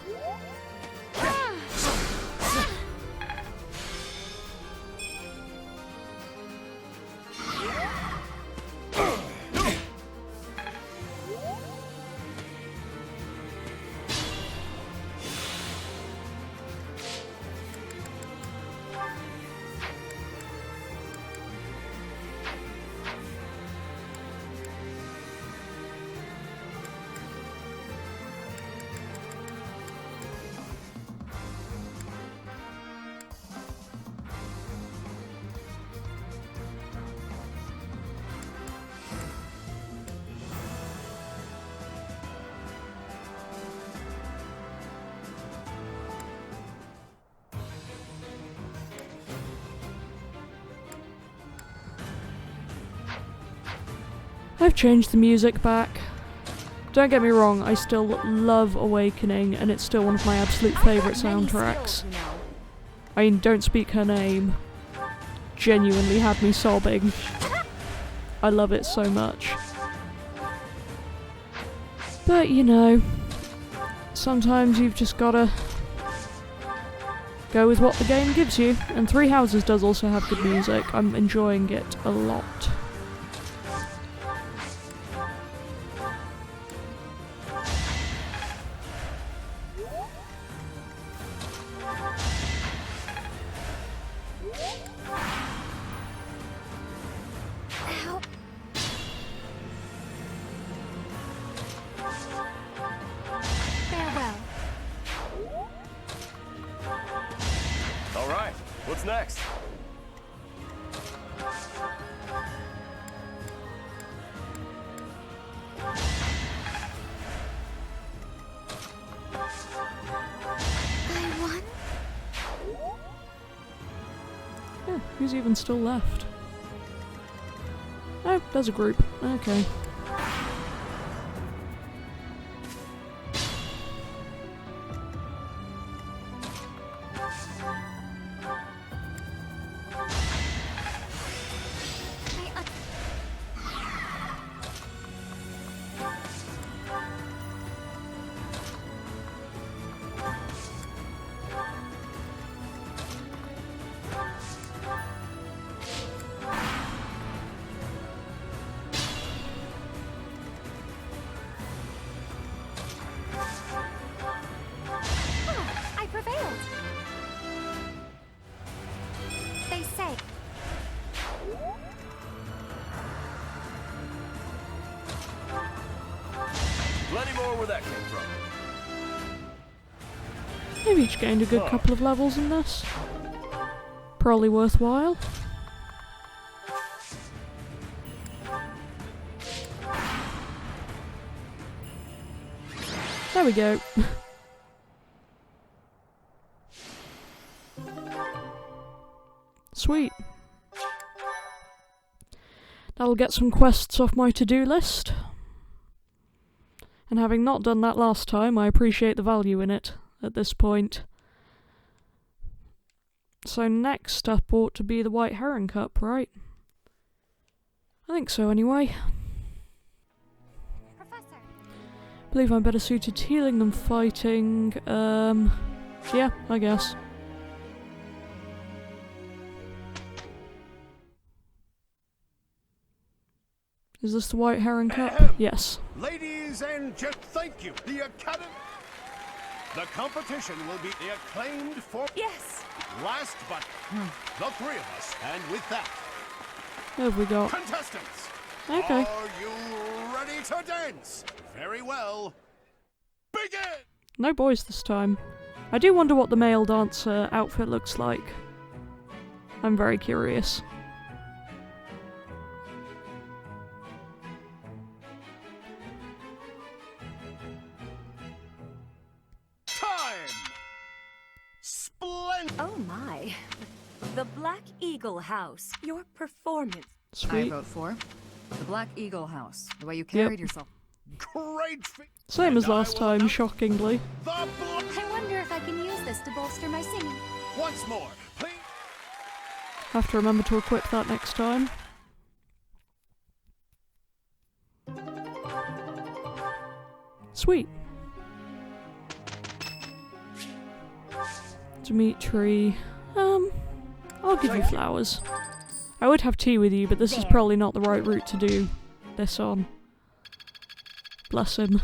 I've changed the music back. Don't get me wrong, I still love Awakening, and it's still one of my absolute favourite soundtracks. I mean, Don't Speak Her Name genuinely had me sobbing. I love it so much. But, you know, sometimes you've just gotta go with what the game gives you, and Three Houses does also have good music. I'm enjoying it a lot. Farewell. All right, What's next? I won? Yeah, who's even still left? Oh, there's a group. Okay. I prevailed. They say. Plenty more where that came from. They've each gained a good couple of levels in this. Probably worthwhile. There we go. Sweet. That'll get some quests off my to-do list. And having not done that last time, I appreciate the value in it at this point. So next up ought to be the White Heron Cup, right? I think so anyway. Believe I'm better suited to healing than fighting. Yeah, I guess. Is this the White Heron Cup? Yes. Ladies and gentlemen, thank you. The Academy. The competition will be the acclaimed for. Yes. Last but the three of us, and with that, What have we got? contestants. Okay. Are you ready to dance? Very well. Begin. No boys this time. I do wonder what the male dancer outfit looks like. I'm very curious. Oh my. The Black Eagle House. Your performance. Sweet. I vote for the Black Eagle House. The way you carried yourself. Great. Same as last time, shockingly. I wonder if I can use this to bolster my singing. Once more, please. Have to remember to equip that next time. Sweet. Dimitri. I'll give you flowers. I would have tea with you, but this is probably not the right route to do this on. Bless him.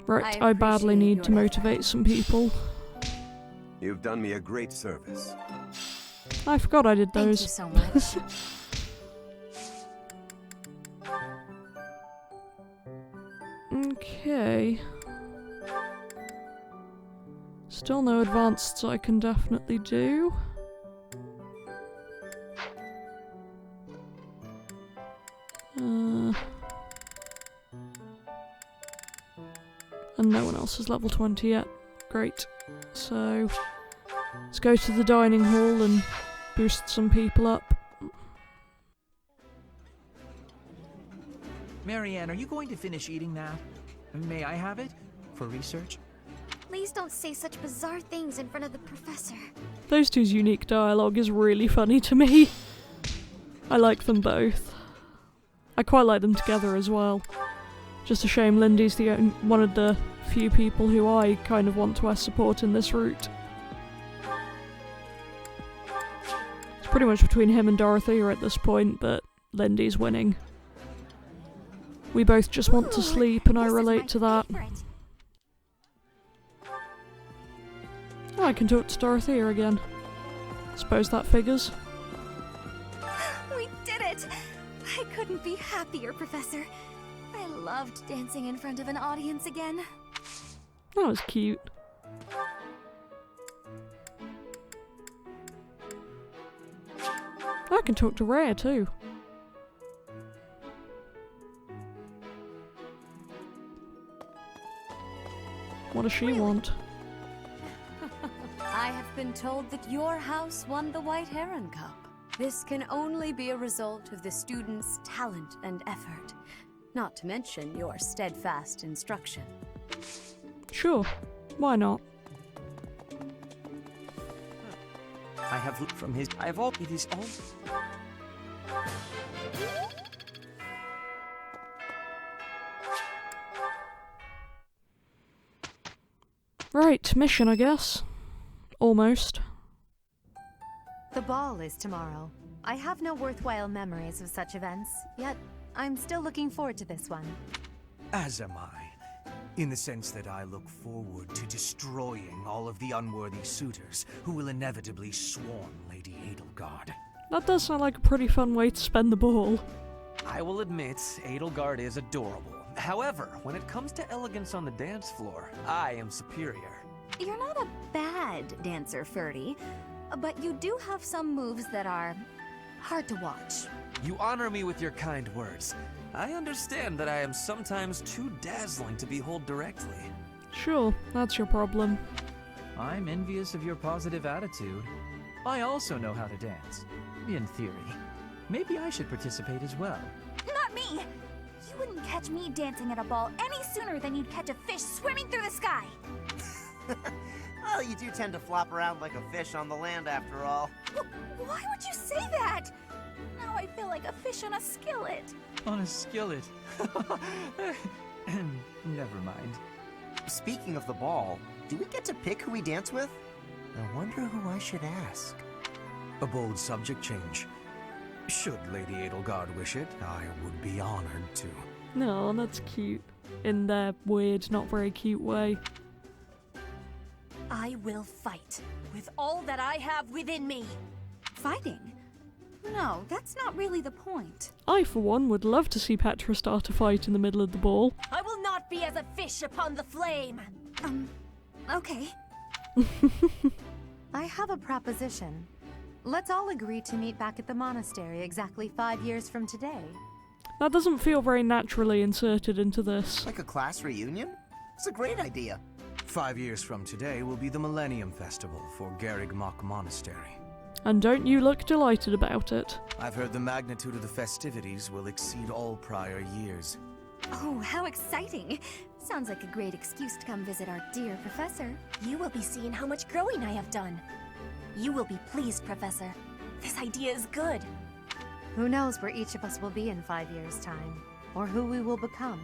Right, I badly need to motivate some people. You've done me a great service. I forgot I did those. Thank you so much. Okay. Still no advanced I can definitely do. And no one else is level 20 yet. Great. So, let's go to the dining hall and boost some people up. Marianne, are you going to finish eating that? May I have it? For research? Please don't say such bizarre things in front of the professor. Those two's unique dialogue is really funny to me. I like them both. I quite like them together as well. Just a shame Lindy's one of the few people who I kind of want to support in this route. It's pretty much between him and Dorothea at this point, but Lindy's winning. We both just want to sleep, and I relate to that. Oh, I can talk to Dorothea again. Suppose that figures. We did it! I couldn't be happier, Professor. I loved dancing in front of an audience again. That was cute. I can talk to Rhea too. What does she want? I have been told that your house won the White Heron Cup. This can only be a result of the students' talent and effort, not to mention your steadfast instruction. Sure, why not? I have looked from his. I have all. It is all. Right, mission, I guess. Almost. The ball is tomorrow. I have no worthwhile memories of such events, yet I'm still looking forward to this one. As am I. In the sense that I look forward to destroying all of the unworthy suitors who will inevitably swarm Lady Edelgard. That does sound like a pretty fun way to spend the ball. I will admit, Edelgard is adorable. However, when it comes to elegance on the dance floor, I am superior. You're not a bad dancer, Ferdy, but you do have some moves that are hard to watch. You honor me with your kind words. I understand that I am sometimes too dazzling to behold directly. Sure, that's your problem. I'm envious of your positive attitude. I also know how to dance. In theory. Maybe I should participate as well. Not me! You wouldn't catch me dancing at a ball any sooner than you'd catch a fish swimming through the sky! Well, you do tend to flop around like a fish on the land after all. Why would you say that? Now I feel like a fish on a skillet. On a skillet. Never mind. Speaking of the ball, do we get to pick who we dance with? I wonder who I should ask. A bold subject change. Should Lady Edelgard wish it, I would be honored to. No, that's cute. In their weird, not very cute way. I will fight with all that I have within me. Fighting? No, that's not really the point. I, for one, would love to see Petra start a fight in the middle of the ball. I will not be as a fish upon the flame. Okay. I have a proposition. Let's all agree to meet back at the monastery exactly 5 years from today. That doesn't feel very naturally inserted into this. Like a class reunion? It's a great idea. 5 years from today will be the Millennium Festival for Garrigmach Monastery. And don't you look delighted about it? I've heard the magnitude of the festivities will exceed all prior years. Oh, how exciting! Sounds like a great excuse to come visit our dear professor. You will be seeing how much growing I have done. You will be pleased, Professor. This idea is good. Who knows where each of us will be in 5 years' time, or who we will become.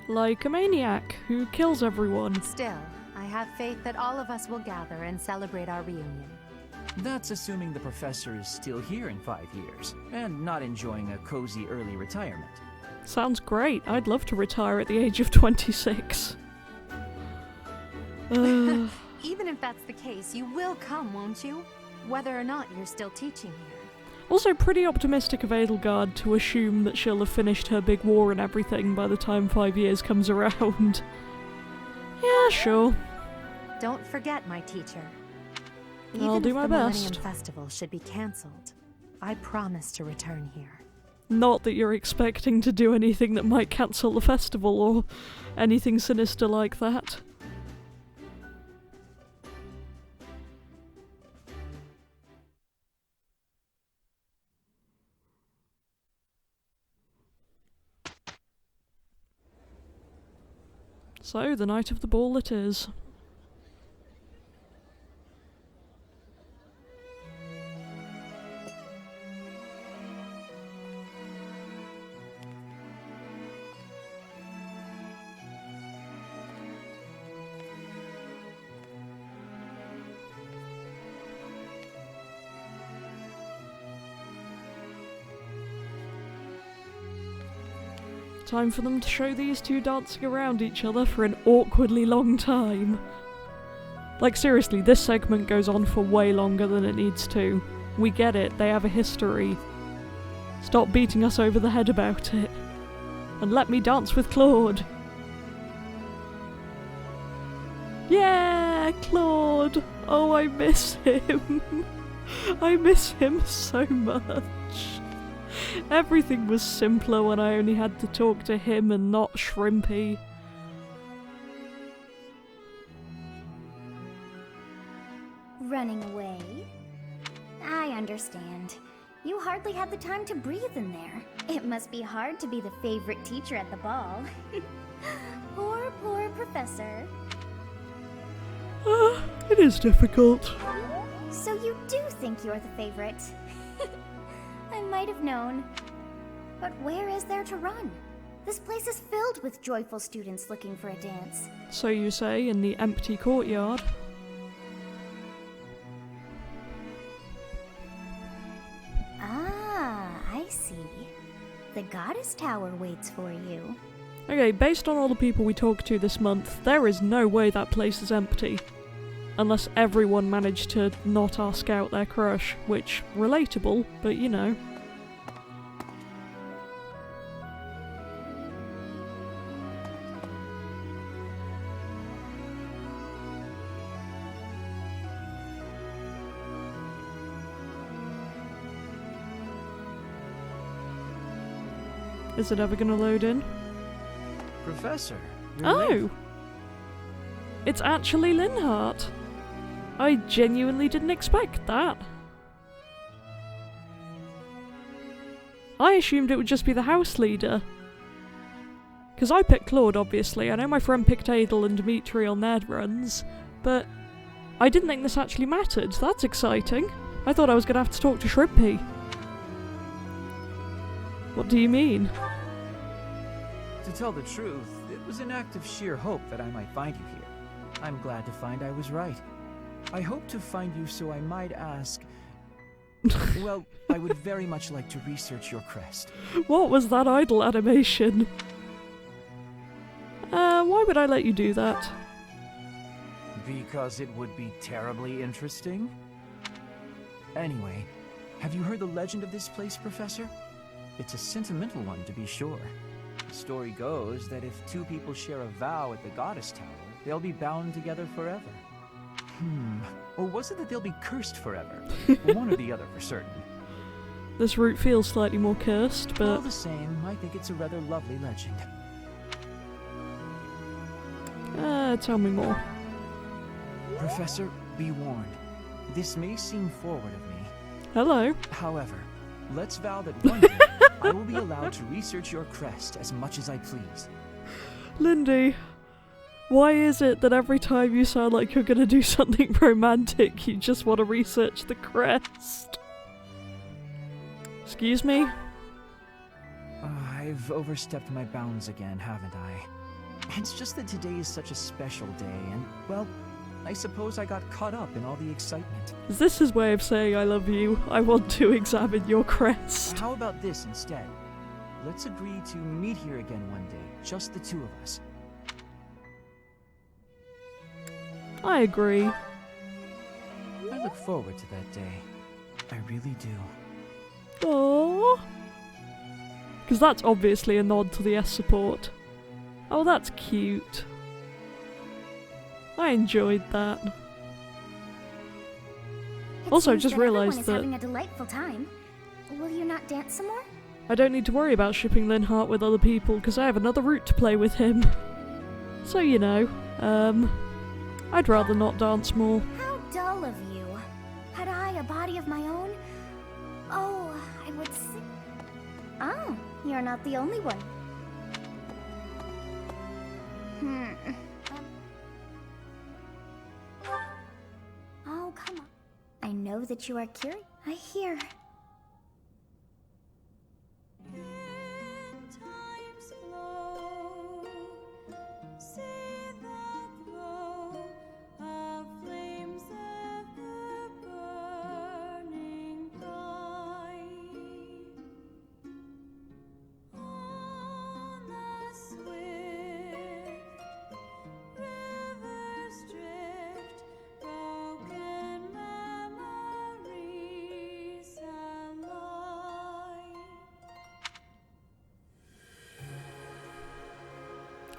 Like a maniac who kills everyone. Still, I have faith that all of us will gather and celebrate our reunion. That's assuming the professor is still here in 5 years, and not enjoying a cozy early retirement. Sounds great. I'd love to retire at the age of 26. Even if that's the case, you will come, won't you? Whether or not you're still teaching here. Also pretty optimistic of Edelgard to assume that she'll have finished her big war and everything by the time 5 years comes around. Yeah, sure. Don't forget, my teacher. I'll do my best. Even if the Millennium Festival should be cancelled, I promise to return here. Not that you're expecting to do anything that might cancel the festival or anything sinister like that. So, the night of the ball it is. Time for them to show these two dancing around each other for an awkwardly long time. Like seriously, this segment goes on for way longer than it needs to. We get it, they have a history. Stop beating us over the head about it. and let me dance with Claude. Yeah, Claude! Oh, I miss him. I miss him so much. Everything was simpler when I only had to talk to him and not Shrimpy. Running away? I understand. You hardly had the time to breathe in there. It must be hard to be the favorite teacher at the ball. Poor professor. It is difficult. So you do think you're the favorite? I might have known. But where is there to run? This place is filled with joyful students looking for a dance. So you say, in the empty courtyard. Ah, I see. The Goddess Tower waits for you. Okay, based on all the people we talked to this month, there is no way that place is empty. Unless everyone managed to not ask out their crush, which, relatable, but you know. Is it ever gonna load in? Professor, Oh! late. It's actually Linhart. I genuinely didn't expect that. I assumed it would just be the house leader. Because I picked Claude, obviously. I know my friend picked Adel and Dimitri on their runs, but I didn't think this actually mattered. That's exciting. I thought I was going to have to talk to Shrimpy. What do you mean? To tell the truth, it was an act of sheer hope that I might find you here. I'm glad to find I was right. I hope to find you so I might ask... Well, I would very much like to research your crest. What was that idle animation? Why would I let you do that? Because it would be terribly interesting? Anyway, have you heard the legend of this place, Professor? It's a sentimental one, to be sure. The story goes that if two people share a vow at the Goddess Tower, they'll be bound together forever. Or was it that they'll be cursed forever? One or the other for certain. This route feels slightly more cursed, but... All the same, I think it's a rather lovely legend. Tell me more. Professor, be warned. This may seem forward of me. Hello. However, let's vow that one day I will be allowed to research your crest as much as I please. Lindy, why is it that every time you sound like you're gonna do something romantic, you just want to research the crest? Excuse me? I've overstepped my bounds again, haven't I? It's just that today is such a special day, and, well, I suppose I got caught up in all the excitement. Is this his way of saying I love you? I want to examine your crest. How about this instead? Let's agree to meet here again one day, just the two of us. I agree. I look forward to that day. I really do. Aww. Because that's obviously a nod to the S support. Oh, that's cute. I enjoyed that. Also, just realised that having a delightful time. Will you not dance some more? I don't need to worry about shipping Linhart with other people because I have another route to play with him. So, you know, I'd rather not dance more. How dull of you. Had I a body of my own? Oh, I would sing. Oh, you're not the only one. Oh, come on. I know that you are curious. I hear.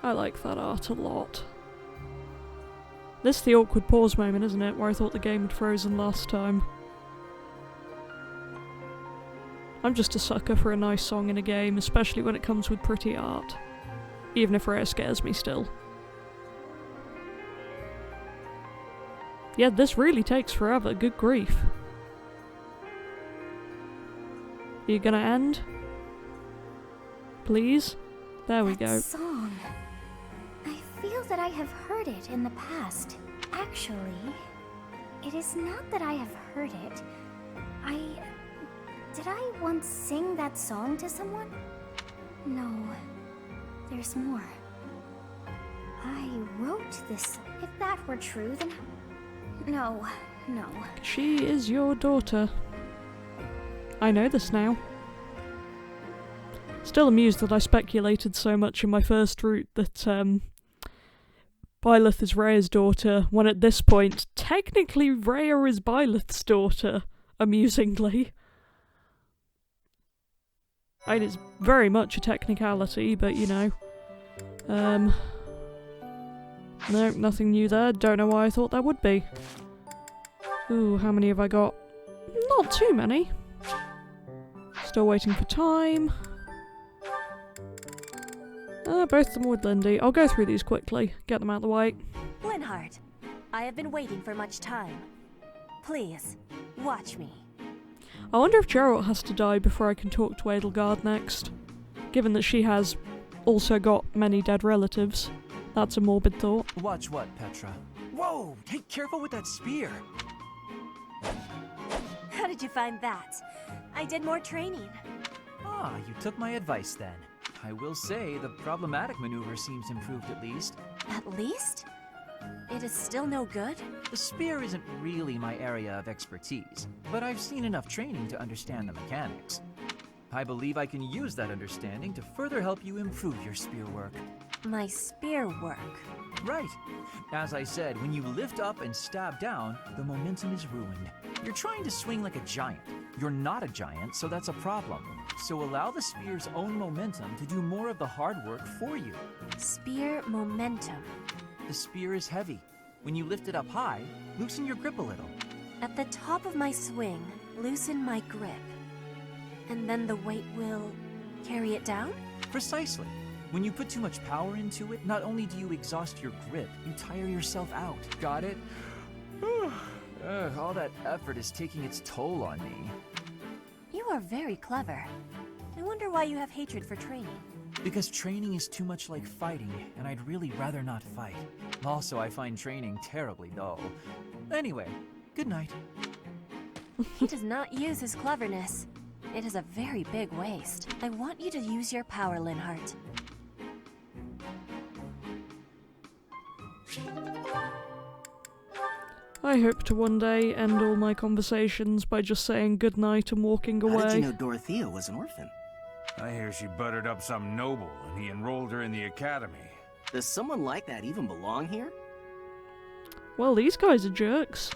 I like that art a lot. This is the awkward pause moment, isn't it, where I thought the game had frozen last time. I'm just a sucker for a nice song in a game, especially when it comes with pretty art. Even if Rare scares me still. Yeah, this really takes forever, good grief. Are you gonna end? Please? There we go. That song. I feel that I have heard it in the past. Actually, it is not that I have heard it. Did I once sing that song to someone? No. There's more. I wrote this. If that were true, then... No. She is your daughter. I know this now. Still amused that I speculated so much in my first route that, Byleth is Rhea's daughter, when at this point, technically Rhea is Byleth's daughter, amusingly. I mean, it's very much a technicality, but you know. No, nothing new there. Don't know why I thought there would be. Ooh, how many have I got? Not too many. Still waiting for time. Both of them with Lindy. I'll go through these quickly. Get them out of the way. Linhardt, I have been waiting for much time. Please, watch me. I wonder if Geralt has to die before I can talk to Edelgard next. Given that she has also got many dead relatives. That's a morbid thought. Watch what, Petra? Whoa! Hey, careful with that spear! How did you find that? I did more training. Ah, you took my advice then. I will say, the problematic maneuver seems improved at least. At least? It is still no good? The spear isn't really my area of expertise, but I've seen enough training to understand the mechanics. I believe I can use that understanding to further help you improve your spear work. My spear work? Right. As I said, when you lift up and stab down, the momentum is ruined. You're trying to swing like a giant. You're not a giant, so that's a problem. So allow the spear's own momentum to do more of the hard work for you. Spear momentum. The spear is heavy. When you lift it up high, loosen your grip a little. At the top of my swing, loosen my grip. And then the weight will carry it down? Precisely. When you put too much power into it, not only do you exhaust your grip, you tire yourself out. Got it? All that effort is taking its toll on me. You are very clever. I wonder why you have hatred for training. Because training is too much like fighting, and I'd really rather not fight. Also, I find training terribly dull. Anyway, good night. He does not use his cleverness. It is a very big waste. I want you to use your power, Linhardt. I hope to one day end all my conversations by just saying goodnight and walking away. How did you know Dorothea was an orphan? I hear she buttered up some noble, and he enrolled her in the academy. Does someone like that even belong here? Well, these guys are jerks.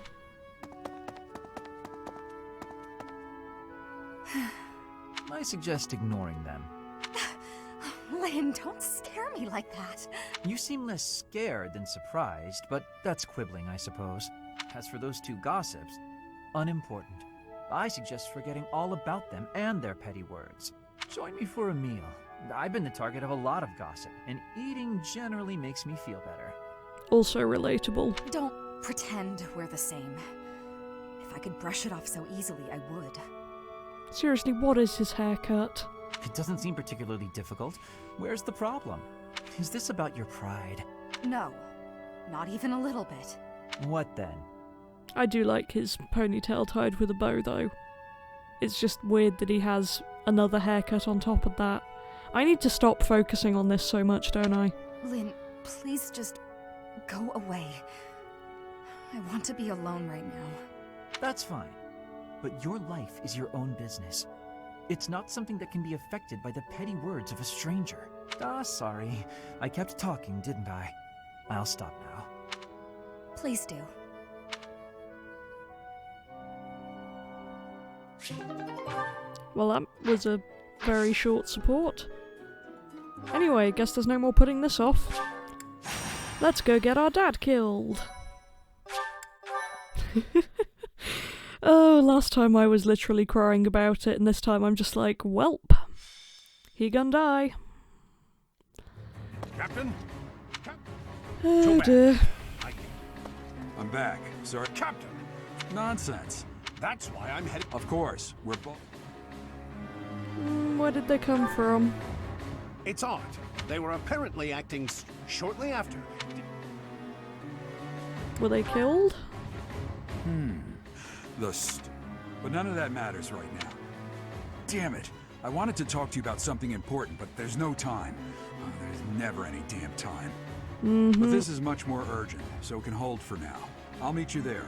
I suggest ignoring them. Lynn, don't scare me like that. You seem less scared than surprised, but that's quibbling, I suppose. As for those two gossips, unimportant. I suggest forgetting all about them and their petty words. Join me for a meal. I've been the target of a lot of gossip, and eating generally makes me feel better. Also relatable. Don't pretend we're the same. If I could brush it off so easily, I would. Seriously, what is his haircut? It doesn't seem particularly difficult. Where's the problem? Is this about your pride? No, not even a little bit. What then? I do like his ponytail tied with a bow, though. It's just weird that he has another haircut on top of that. I need to stop focusing on this so much, don't I? Lynn, please just go away. I want to be alone right now. That's fine. But your life is your own business. It's not something that can be affected by the petty words of a stranger. Sorry. I kept talking, didn't I? I'll stop now. Please do. Well, that was a very short support. Anyway, guess there's no more putting this off. Let's go get our dad killed. Oh, last time I was literally crying about it, and this time I'm just like, welp. He gonna die. Captain? Oh dear. I'm back. Sorry. Captain! Nonsense. That's why I'm headed. Of course. We're both. Where did they come from? It's odd. They were apparently acting shortly after. Were they killed? But none of that matters right now. Damn it. I wanted to talk to you about something important, but there's no time. There's never any damn time. But this is much more urgent, so it can hold for now. I'll meet you there.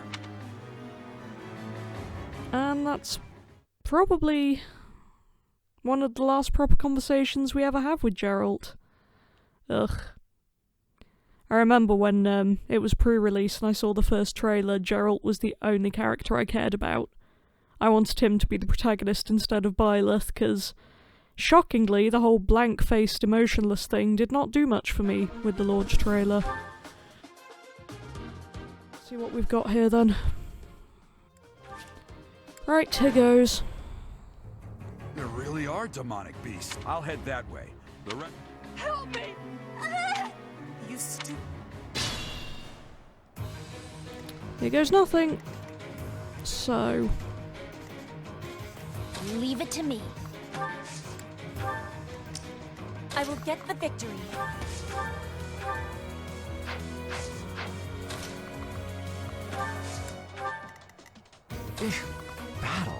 And that's probably one of the last proper conversations we ever have with Geralt. Ugh. I remember when it was pre-release and I saw the first trailer, Geralt was the only character I cared about. I wanted him to be the protagonist instead of Byleth, because shockingly, the whole blank-faced, emotionless thing did not do much for me with the launch trailer. Let's see what we've got here then. Right, here goes. There really are demonic beasts. I'll head that way. Help me! You stupid. Here goes nothing. So... Leave it to me. I will get the victory. Battle.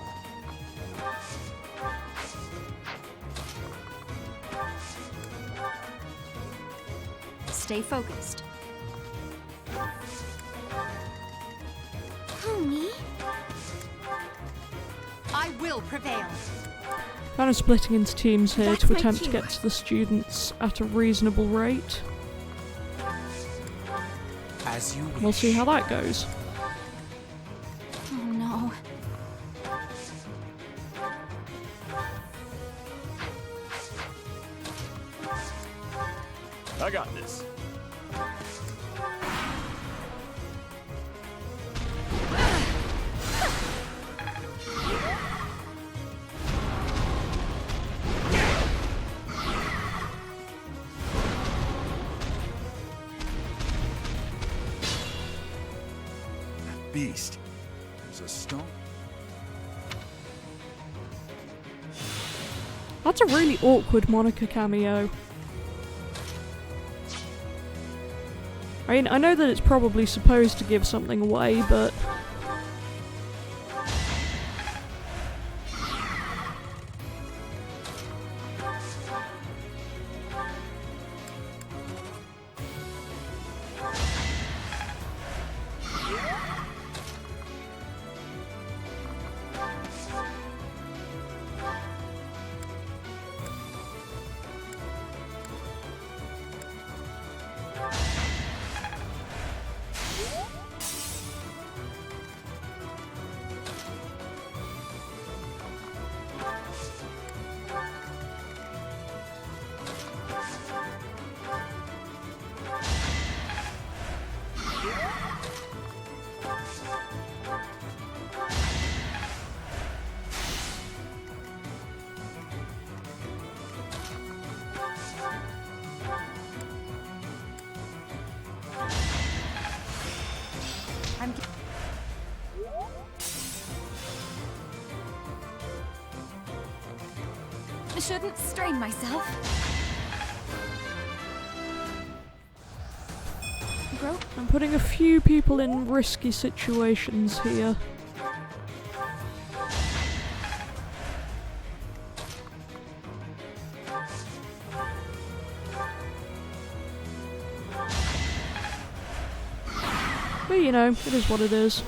Stay focused. Who, me? I will prevail. Kind of splitting into teams here That's to my attempt to cue. get to the students at a reasonable rate. As you wish. We'll see how that goes. Oh no. I got this. Beast. There's a stone. That's a really awkward Monica cameo. I mean, I know that it's probably supposed to give something away, but... I shouldn't strain myself. I'm putting a few people in risky situations here. But you know, it is what it is.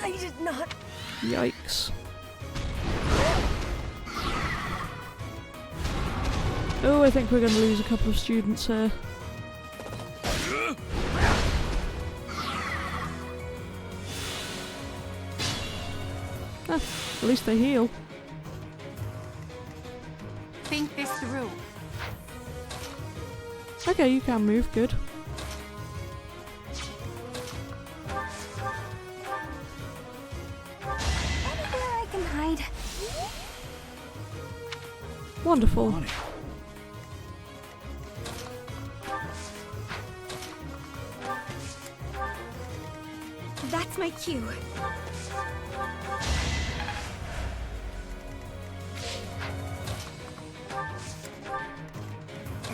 I did not. Yikes. Oh, I think we're going to lose a couple of students here. At least they heal. Think this through. Okay, you can move, good. Anywhere I can hide. Wonderful. That's my cue.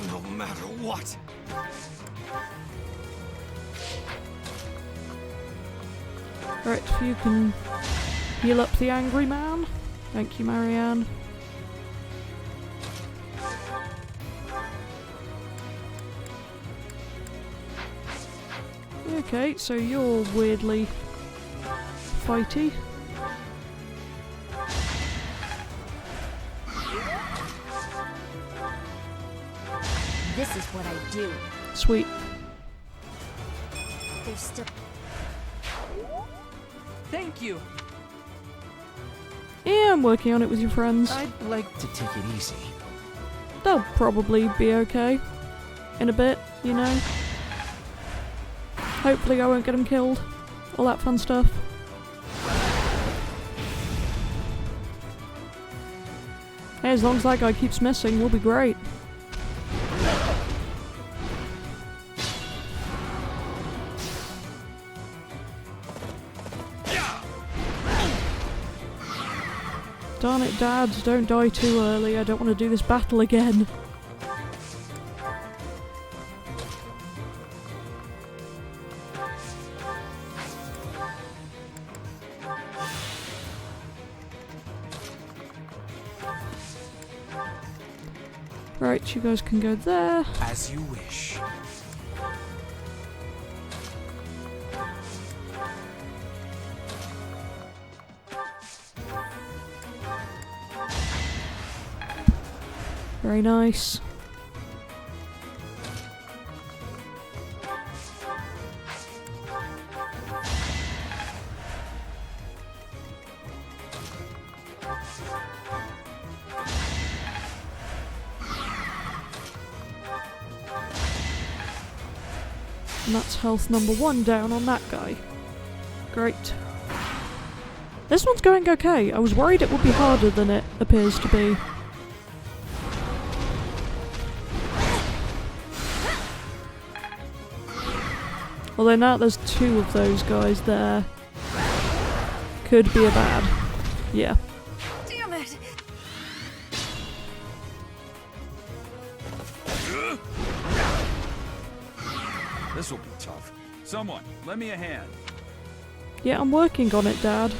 No matter what. Right, if you can heal up the angry man. Thank you, Marianne. Okay, so you're weirdly fighty. This is what I do. Sweet. There's still... Thank you. Yeah, I'm working on it with your friends. I'd like to take it easy. They'll probably be okay. In a bit, you know. Hopefully I won't get them killed. All that fun stuff. Hey, as long as that guy keeps missing, we'll be great. Darn it, Dad, don't die too early. I don't want to do this battle again. Right, you guys can go there. As you wish. Very nice. And that's health number 1 down on that guy. Great. This one's going okay. I was worried it would be harder than it appears to be. Although now there's 2 of those guys there. Could be a bad. Yeah. Damn it! This will be tough. Someone, lend me a hand. Yeah, I'm working on it, Dad.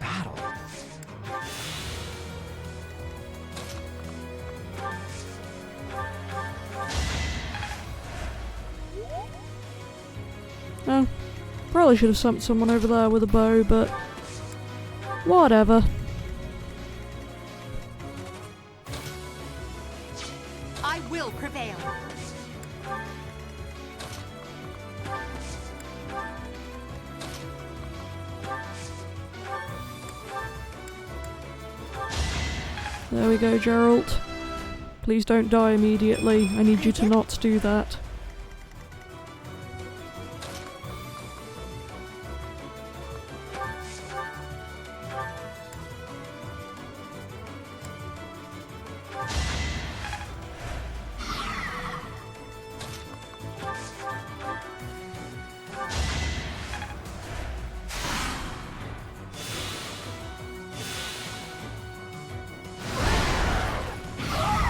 Battle. Oh, probably should have sent someone over there with a bow, but whatever. I will prevail. There we go, Geralt. Please don't die immediately. I need you to not do that.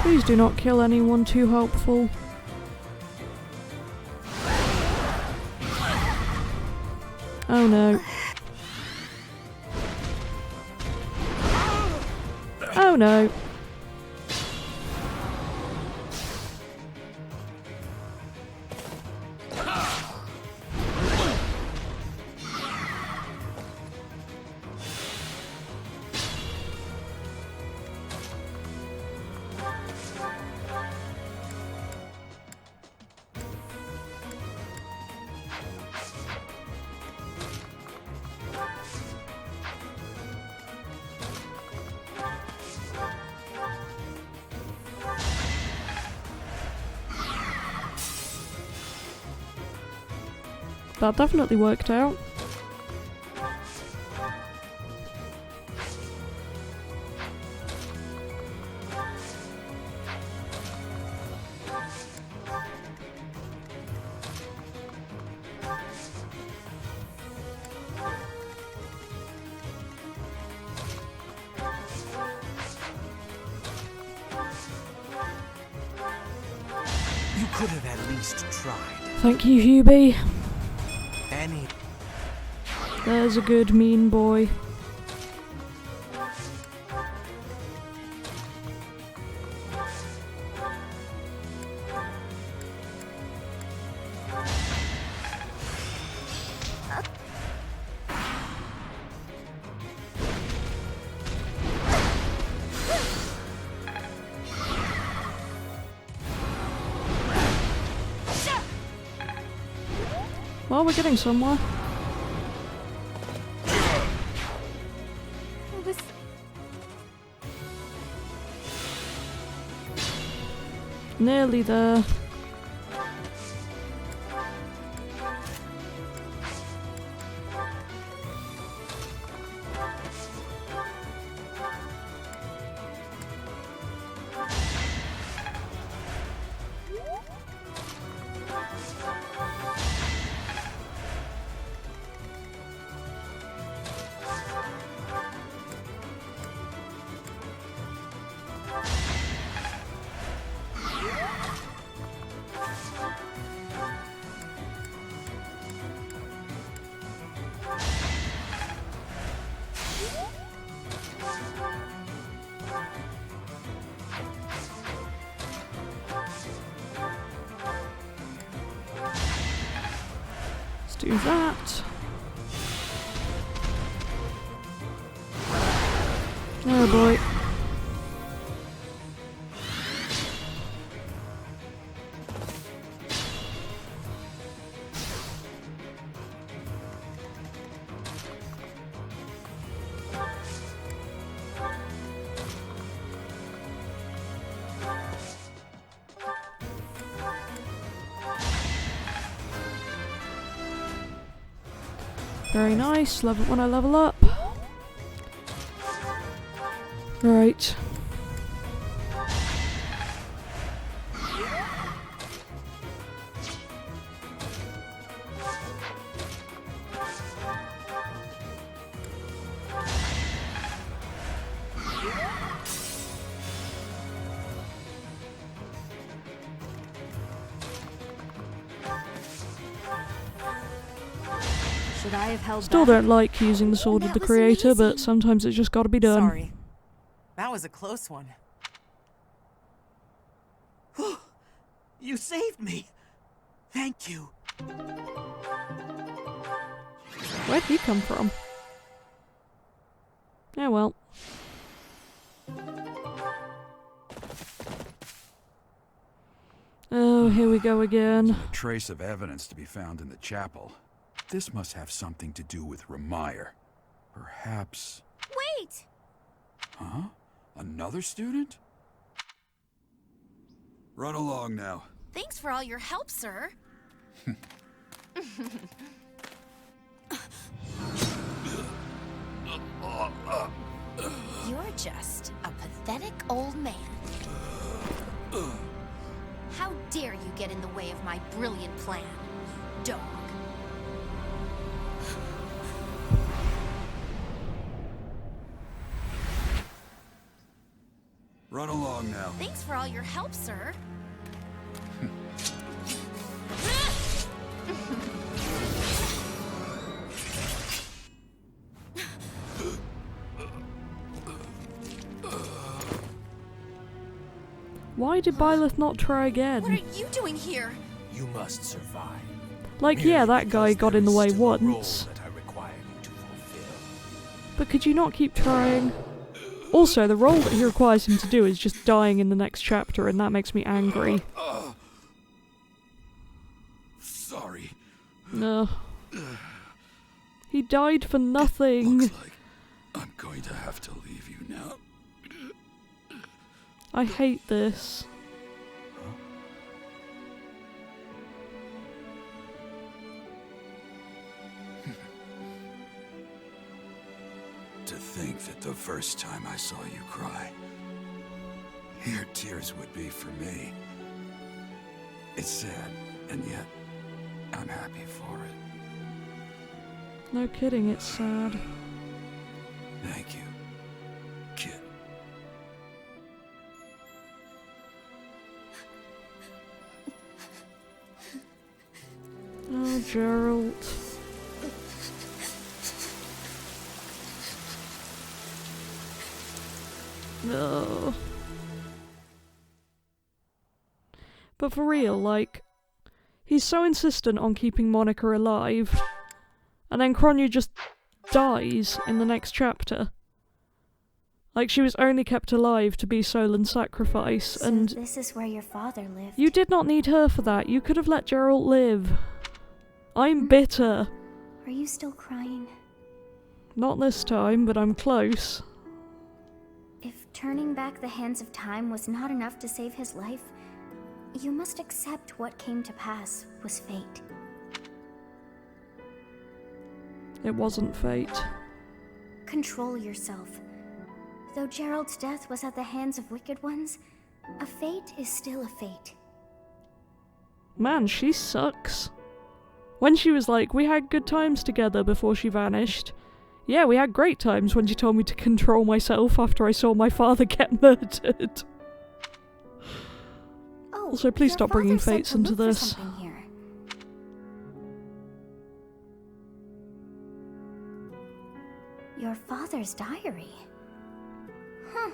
Please do not kill anyone too helpful. Oh no. Oh no. That definitely worked out. You could have at least tried. Thank you, Hubie. Any. There's a good mean boy. Well, we're getting somewhere. It was... Nearly there. Do that. Oh boy. Very nice. Love it when I level up. Right. Should I have held Still back? don't like using the sword of the creator, but sometimes it's just gotta be done. Sorry. That was a close one. You saved me! Thank you. Where'd he come from? Yeah, well. Oh, here we go again. A trace of evidence to be found in the chapel. This must have something to do with Remire. Perhaps... Wait! Huh? Another student? Run along now. Thanks for all your help, sir. You're just a pathetic old man. How dare you get in the way of my brilliant plan, dog? Run along now. Thanks for all your help, sir. Why did Byleth not try again? What are you doing here? You must survive. Like, yeah, that guy got in the way once. But could you not keep trying? Also, the role that he requires him to do is just dying in the next chapter, and that makes me angry. Sorry. No. He died for nothing. Looks like I'm going to have to leave you now. I hate this. think that the first time I saw you cry, your tears would be for me. It's sad, and yet I'm happy for it. No kidding, it's sad. Thank you, kid. Oh, Gerald. No. But for real, like, he's so insistent on keeping Monica alive, and then Kronya just dies in the next chapter. Like, she was only kept alive to be Solan's sacrifice, So and this is where your father lived. you did not need her for that. You could have let Geralt live. I'm bitter. Are you still crying? Not this time, but I'm close. If turning back the hands of time was not enough to save his life, you must accept what came to pass was fate. It wasn't fate. Control yourself. Though Gerald's death was at the hands of wicked ones, a fate is still a fate. Man, she sucks. When she was like, we had good times together before she vanished. Yeah, we had great times when she told me to control myself after I saw my father get murdered. Oh, also, please your stop bringing father said fates to into look for this. something here. Your father's diary. Huh.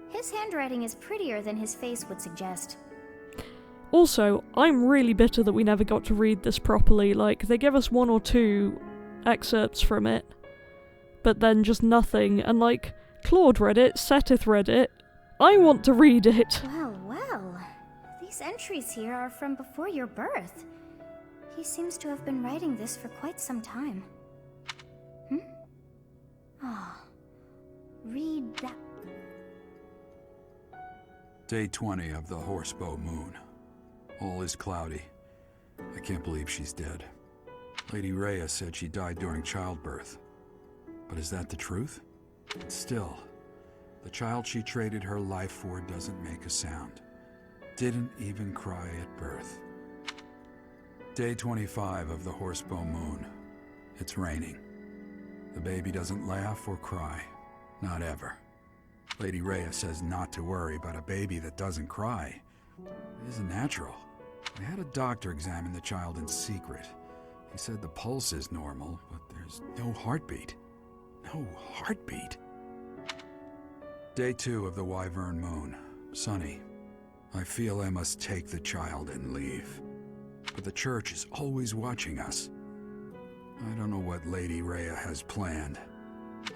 His handwriting is prettier than his face would suggest. Also, I'm really bitter that we never got to read this properly. Like, they give us 1 or 2 excerpts from it, but then just nothing. And like, Claude read it, Seteth read it. I want to read it. Well, well. These entries here are from before your birth. He seems to have been writing this for quite some time. Ah, read that. Day 20 of the Horsebow Moon. All is cloudy. I can't believe she's dead. Lady Rhea said she died during childbirth. But is that the truth? Still, the child she traded her life for doesn't make a sound. Didn't even cry at birth. Day 25 of the Horsebow Moon. It's raining. The baby doesn't laugh or cry. Not ever. Lady Rhea says not to worry about a baby that doesn't cry. It isn't natural. I had a doctor examine the child in secret. He said the pulse is normal, but there's no heartbeat. No heartbeat. Day 2 of the Wyvern Moon. Sunny. I feel I must take the child and leave. But the church is always watching us. I don't know what Lady Rhea has planned.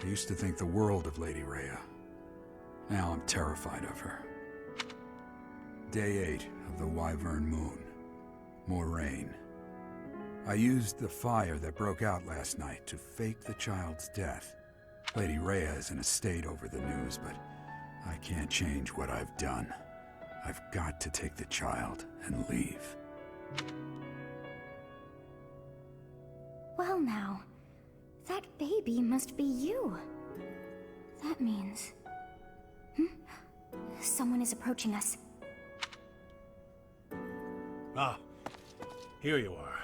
I used to think the world of Lady Rhea. Now I'm terrified of her. Day 8 of the Wyvern Moon. More rain. I used the fire that broke out last night to fake the child's death. Lady Rhea is in a state over the news, but I can't change what I've done. I've got to take the child and leave. Well now, that baby must be you. That means... Someone is approaching us. Ah, here you are.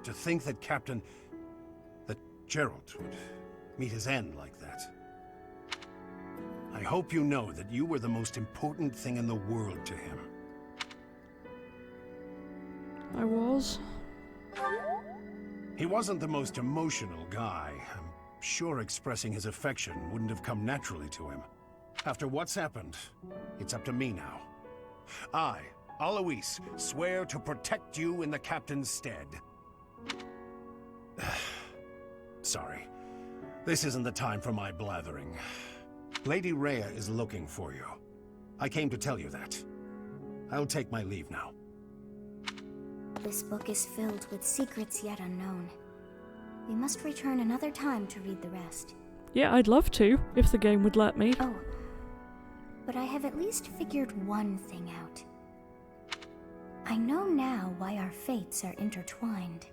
To think that that Geralt would meet his end like that. I hope you know that you were the most important thing in the world to him. I was. He wasn't the most emotional guy. I'm sure expressing his affection wouldn't have come naturally to him. After what's happened, it's up to me now. I, Alois, swear to protect you in the captain's stead. Sorry. This isn't the time for my blathering. Lady Rhea is looking for you. I came to tell you that. I'll take my leave now. This book is filled with secrets yet unknown. We must return another time to read the rest. Yeah, I'd love to, if the game would let me. Oh, but I have at least figured one thing out. I know now why our fates are intertwined.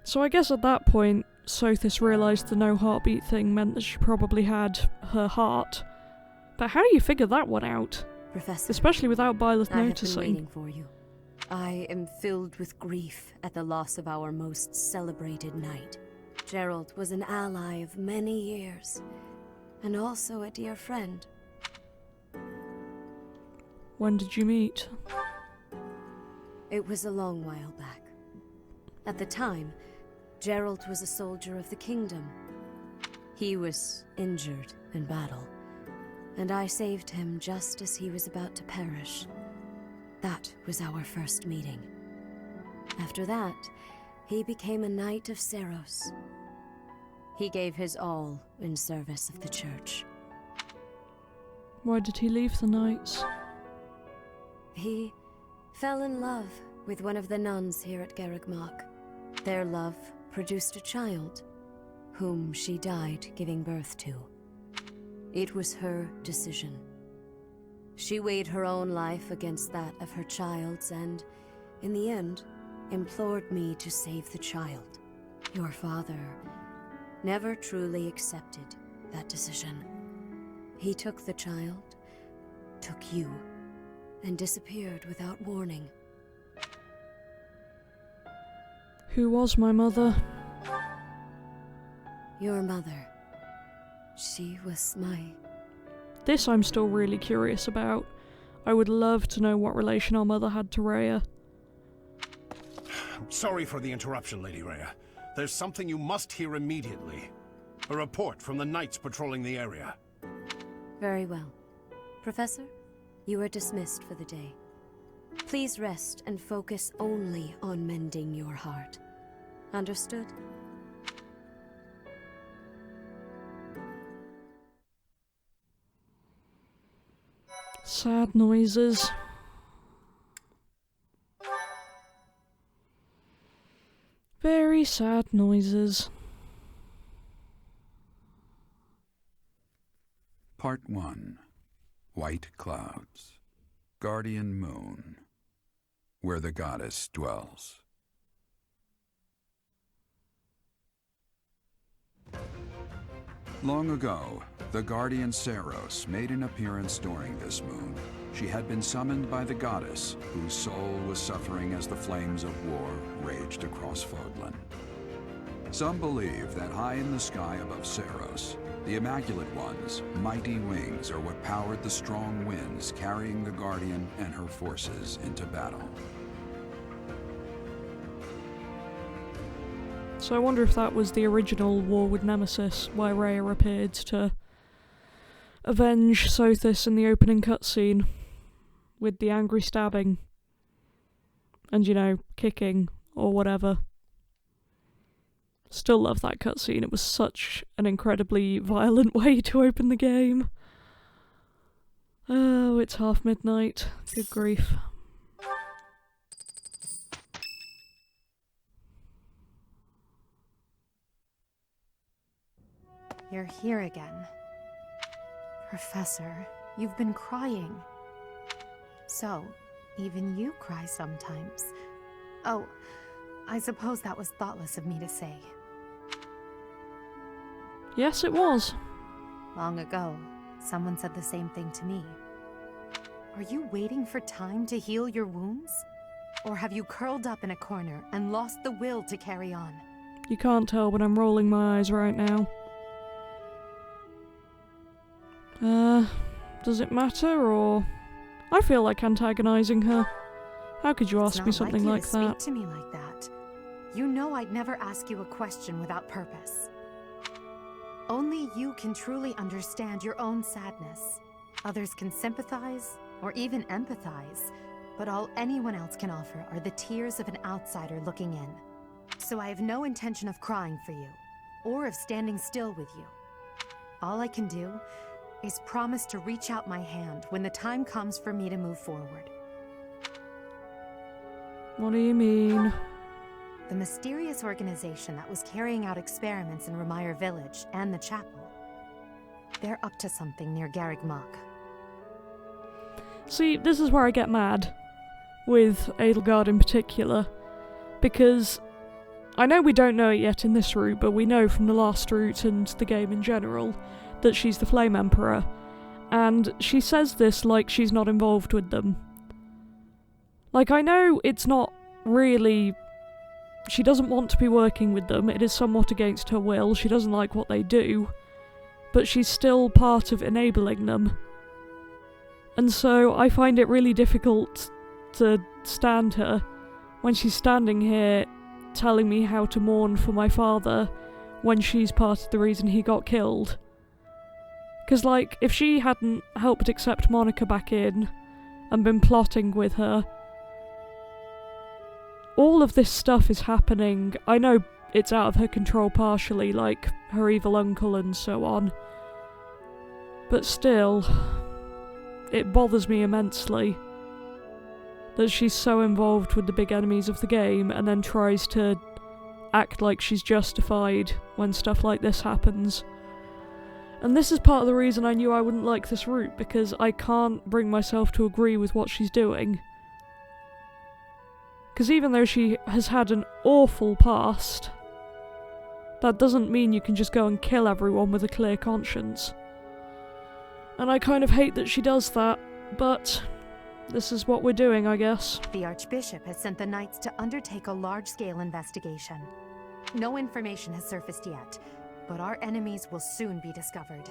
So I guess at that point, Sothis realised the no heartbeat thing meant that she probably had her heart. But how do you figure that one out? Professor, especially without Byleth noticing. I have been waiting for you. I am filled with grief at the loss of our most celebrated knight. Gerald was an ally of many years, and also a dear friend. When did you meet? It was a long while back. At the time, Gerald was a soldier of the kingdom. He was injured in battle, and I saved him just as he was about to perish. That was our first meeting. After that, he became a knight of Seiros. He gave his all in service of the church. Why did he leave the knights? He fell in love with one of the nuns here at Garreg-Mach. Their love produced a child, whom she died giving birth to. It was her decision. She weighed her own life against that of her child's and, in the end, implored me to save the child. Your father never truly accepted that decision. He took the child, took you, and disappeared without warning. Who was my mother? Your mother. She was my... This I'm still really curious about. I would love to know what relation our mother had to Rhea. Sorry for the interruption, Lady Rhea. There's something you must hear immediately. A report from the knights patrolling the area. Very well. Professor, you are dismissed for the day. Please rest and focus only on mending your heart. Understood? Sad noises. Very sad noises. Part 1. White Clouds. Guardian Moon. Where the goddess dwells. Long ago, the guardian Seiros made an appearance during this moon. She had been summoned by the goddess, whose soul was suffering as the flames of war raged across Fodlan. Some believe that high in the sky above Seiros, the Immaculate One's mighty wings are what powered the strong winds carrying the Guardian and her forces into battle. So I wonder if that was the original war with Nemesis, where Rhea appeared to avenge Sothis in the opening cutscene, with the angry stabbing, and, you know, kicking, or whatever. Still love that cutscene, it was such an incredibly violent way to open the game. Oh, it's half midnight, good grief. You're here again. Professor, you've been crying. So, even you cry sometimes. Oh, I suppose that was thoughtless of me to say. Yes, it was. Long ago, someone said the same thing to me. Are you waiting for time to heal your wounds? Or have you curled up in a corner and lost the will to carry on? You can't tell, but I'm rolling my eyes right now. Does it matter, or... I feel like antagonizing her. How could you ask me something like that? It's not like you to speak to me like that. You know I'd never ask you a question without purpose. Only you can truly understand your own sadness. Others can sympathize, or even empathize, but all anyone else can offer are the tears of an outsider looking in. So I have no intention of crying for you, or of standing still with you. All I can do is promise to reach out my hand when the time comes for me to move forward. What do you mean? The mysterious organization that was carrying out experiments in Remire Village and the chapel. They're up to something near Garreg-Mach. See, this is where I get mad, with Edelgard in particular, because I know we don't know it yet in this route, but we know from the last route and the game in general that she's the Flame Emperor, and she says this like she's not involved with them. Like, I know it's not really... She doesn't want to be working with them, it is somewhat against her will, she doesn't like what they do, but she's still part of enabling them. And so I find it really difficult to stand her when she's standing here telling me how to mourn for my father when she's part of the reason he got killed. Because, like, if she hadn't helped accept Monica back in and been plotting with her, all of this stuff is happening. I know it's out of her control partially, like her evil uncle and so on, but still, it bothers me immensely that she's so involved with the big enemies of the game and then tries to act like she's justified when stuff like this happens. And this is part of the reason I knew I wouldn't like this route, because I can't bring myself to agree with what she's doing. Because even though she has had an awful past, that doesn't mean you can just go and kill everyone with a clear conscience. And I kind of hate that she does that, but this is what we're doing, I guess. The Archbishop has sent the Knights to undertake a large-scale investigation. No information has surfaced yet, but our enemies will soon be discovered.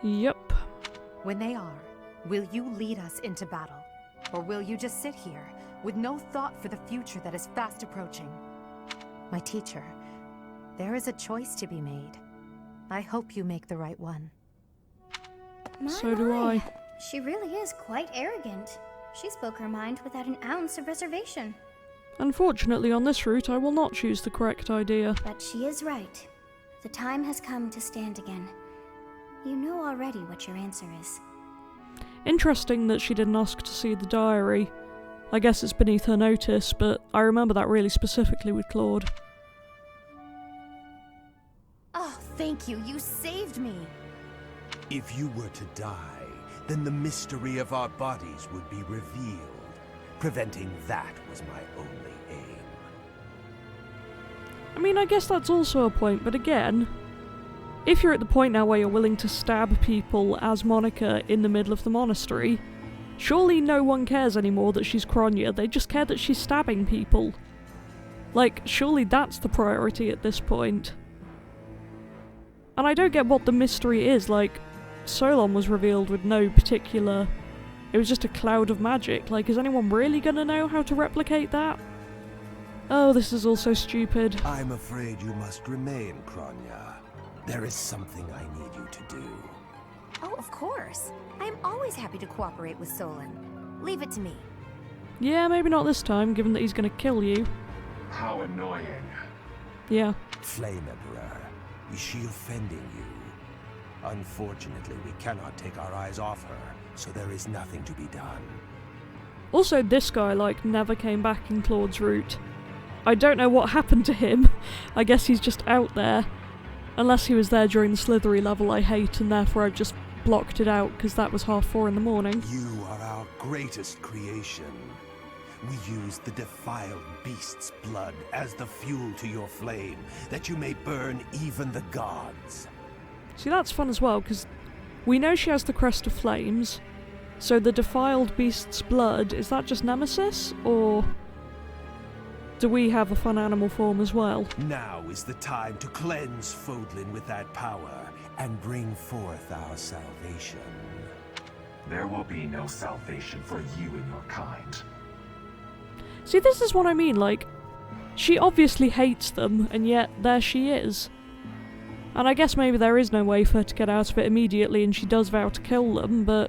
Yep. When they are, will you lead us into battle? Or will you just sit here, with no thought for the future that is fast approaching? My teacher, there is a choice to be made. I hope you make the right one. So do I. She really is quite arrogant. She spoke her mind without an ounce of reservation. Unfortunately, on this route, I will not choose the correct idea. But she is right. The time has come to stand again. You know already what your answer is. Interesting that she didn't ask to see the diary. I guess it's beneath her notice, but I remember that really specifically with Claude. Oh, thank you. You saved me. If you were to die, then the mystery of our bodies would be revealed. Preventing that was my only aim. I mean, I guess that's also a point, but again, if you're at the point now where you're willing to stab people as Monica in the middle of the monastery, surely no one cares anymore that she's Kronya, they just care that she's stabbing people. Like, surely that's the priority at this point. And I don't get what the mystery is, like, Solon was revealed with no particular... It was just a cloud of magic, like, is anyone really gonna know how to replicate that? Oh, this is all so stupid. I'm afraid you must remain, Kronya. There is something I need you to do. Oh, of course. I am always happy to cooperate with Solon. Leave it to me. Yeah, maybe not this time, given that he's gonna kill you. How annoying. Yeah. Flame Emperor, is she offending you? Unfortunately, we cannot take our eyes off her, so there is nothing to be done. Also, this guy, like, never came back in Claude's route. I don't know what happened to him. I guess he's just out there. Unless he was there during the Slithery level I hate, and therefore I've just blocked it out because that was 4:30 in the morning. You are our greatest creation. We use the defiled beast's blood as the fuel to your flame, that you may burn even the gods. See, that's fun as well, because we know she has the Crest of Flames, so the defiled beast's blood, is that just Nemesis, or do we have a fun animal form as well? Now is the time to cleanse Fodlan with that power, and bring forth our salvation. There will be no salvation for you and your kind. See, this is what I mean, like, she obviously hates them, and yet there she is. And I guess maybe there is no way for her to get out of it immediately and she does vow to kill them, but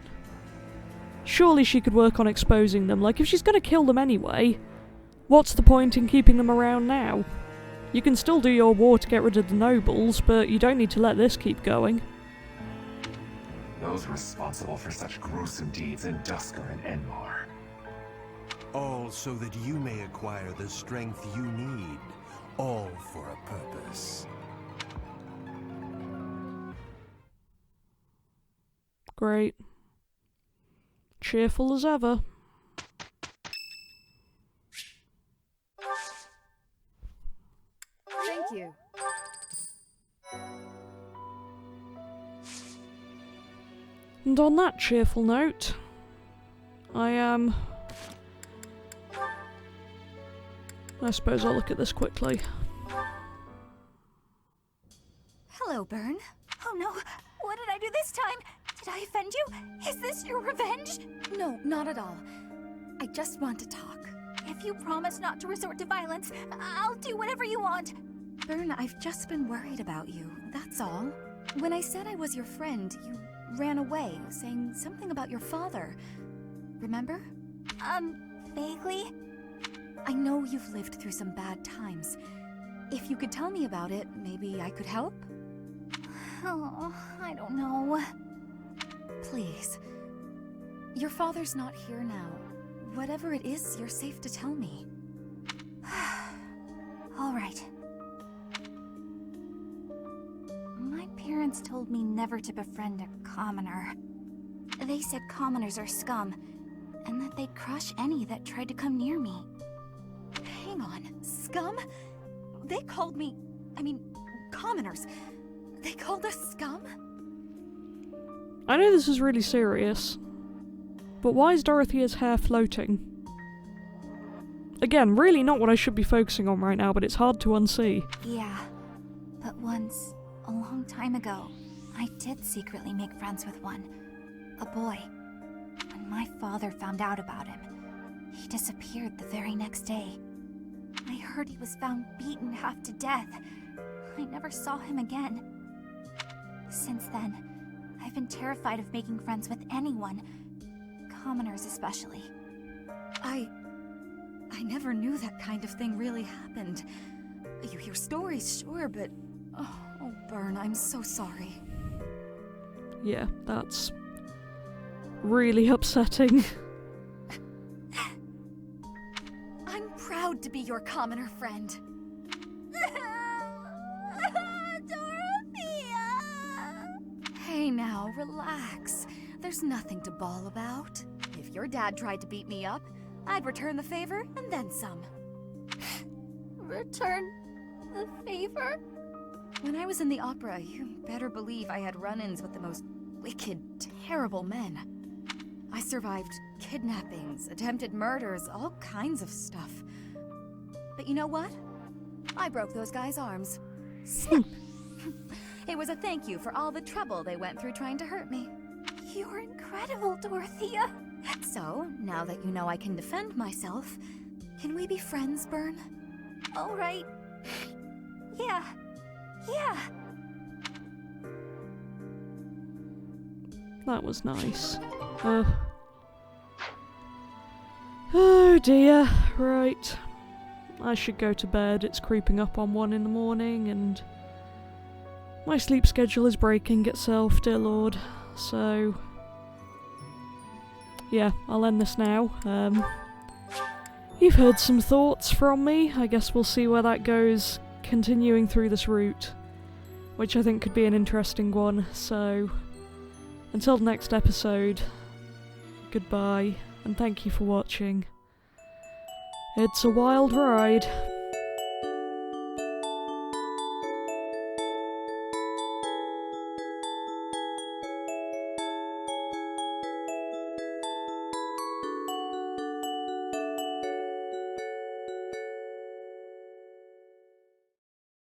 surely she could work on exposing them. Like, if she's gonna kill them anyway, what's the point in keeping them around now? You can still do your war to get rid of the nobles, but you don't need to let this keep going. Those responsible for such gruesome deeds in Dusker and Enmar. All so that you may acquire the strength you need, all for a purpose. Great. Cheerful as ever. you. And on that cheerful note, I suppose I'll look at this quickly. Hello, Byrne. Oh no, what did I do this time? Did I offend you? Is this your revenge? No, not at all. I just want to talk. If you promise not to resort to violence, I'll do whatever you want. Byrne, I've just been worried about you, that's all. When I said I was your friend, you ran away, saying something about your father. Remember? Vaguely? I know you've lived through some bad times. If you could tell me about it, maybe I could help? Oh, I don't know. Please. Your father's not here now. Whatever it is, you're safe to tell me. All right. My parents told me never to befriend a commoner. They said commoners are scum, and that they'd crush any that tried to come near me. Hang on, scum? They called me... commoners. They called us scum? I know this is really serious, but why is Dorothea's hair floating? Again, really not what I should be focusing on right now, but it's hard to unsee. Yeah, but once, a long time ago, I did secretly make friends with one. A boy. When my father found out about him, he disappeared the very next day. I heard he was found beaten half to death. I never saw him again. Since then, I've been terrified of making friends with anyone. Commoners especially. I never knew that kind of thing really happened. You hear stories, sure, but... Oh, Byrne, I'm so sorry. Yeah, that's really upsetting. I'm proud to be your commoner friend. Dorothea! Hey now, relax. There's nothing to bawl about. If your dad tried to beat me up, I'd return the favor and then some. Return the favor? When I was in the opera, you better believe I had run-ins with the most wicked, terrible men. I survived kidnappings, attempted murders, all kinds of stuff. But you know what? I broke those guys' arms. Snap! It was a thank you for all the trouble they went through trying to hurt me. You're incredible, Dorothea. So, now that you know I can defend myself, can we be friends, Byrne? All right. Yeah. That was nice. Oh dear, right. I should go to bed. It's creeping up on 1 in the morning and my sleep schedule is breaking itself, dear Lord. So, yeah, I'll end this now. You've heard some thoughts from me. I guess we'll see where that goes, continuing through this route, which I think could be an interesting one. So, until the next episode, goodbye, and thank you for watching. It's a wild ride.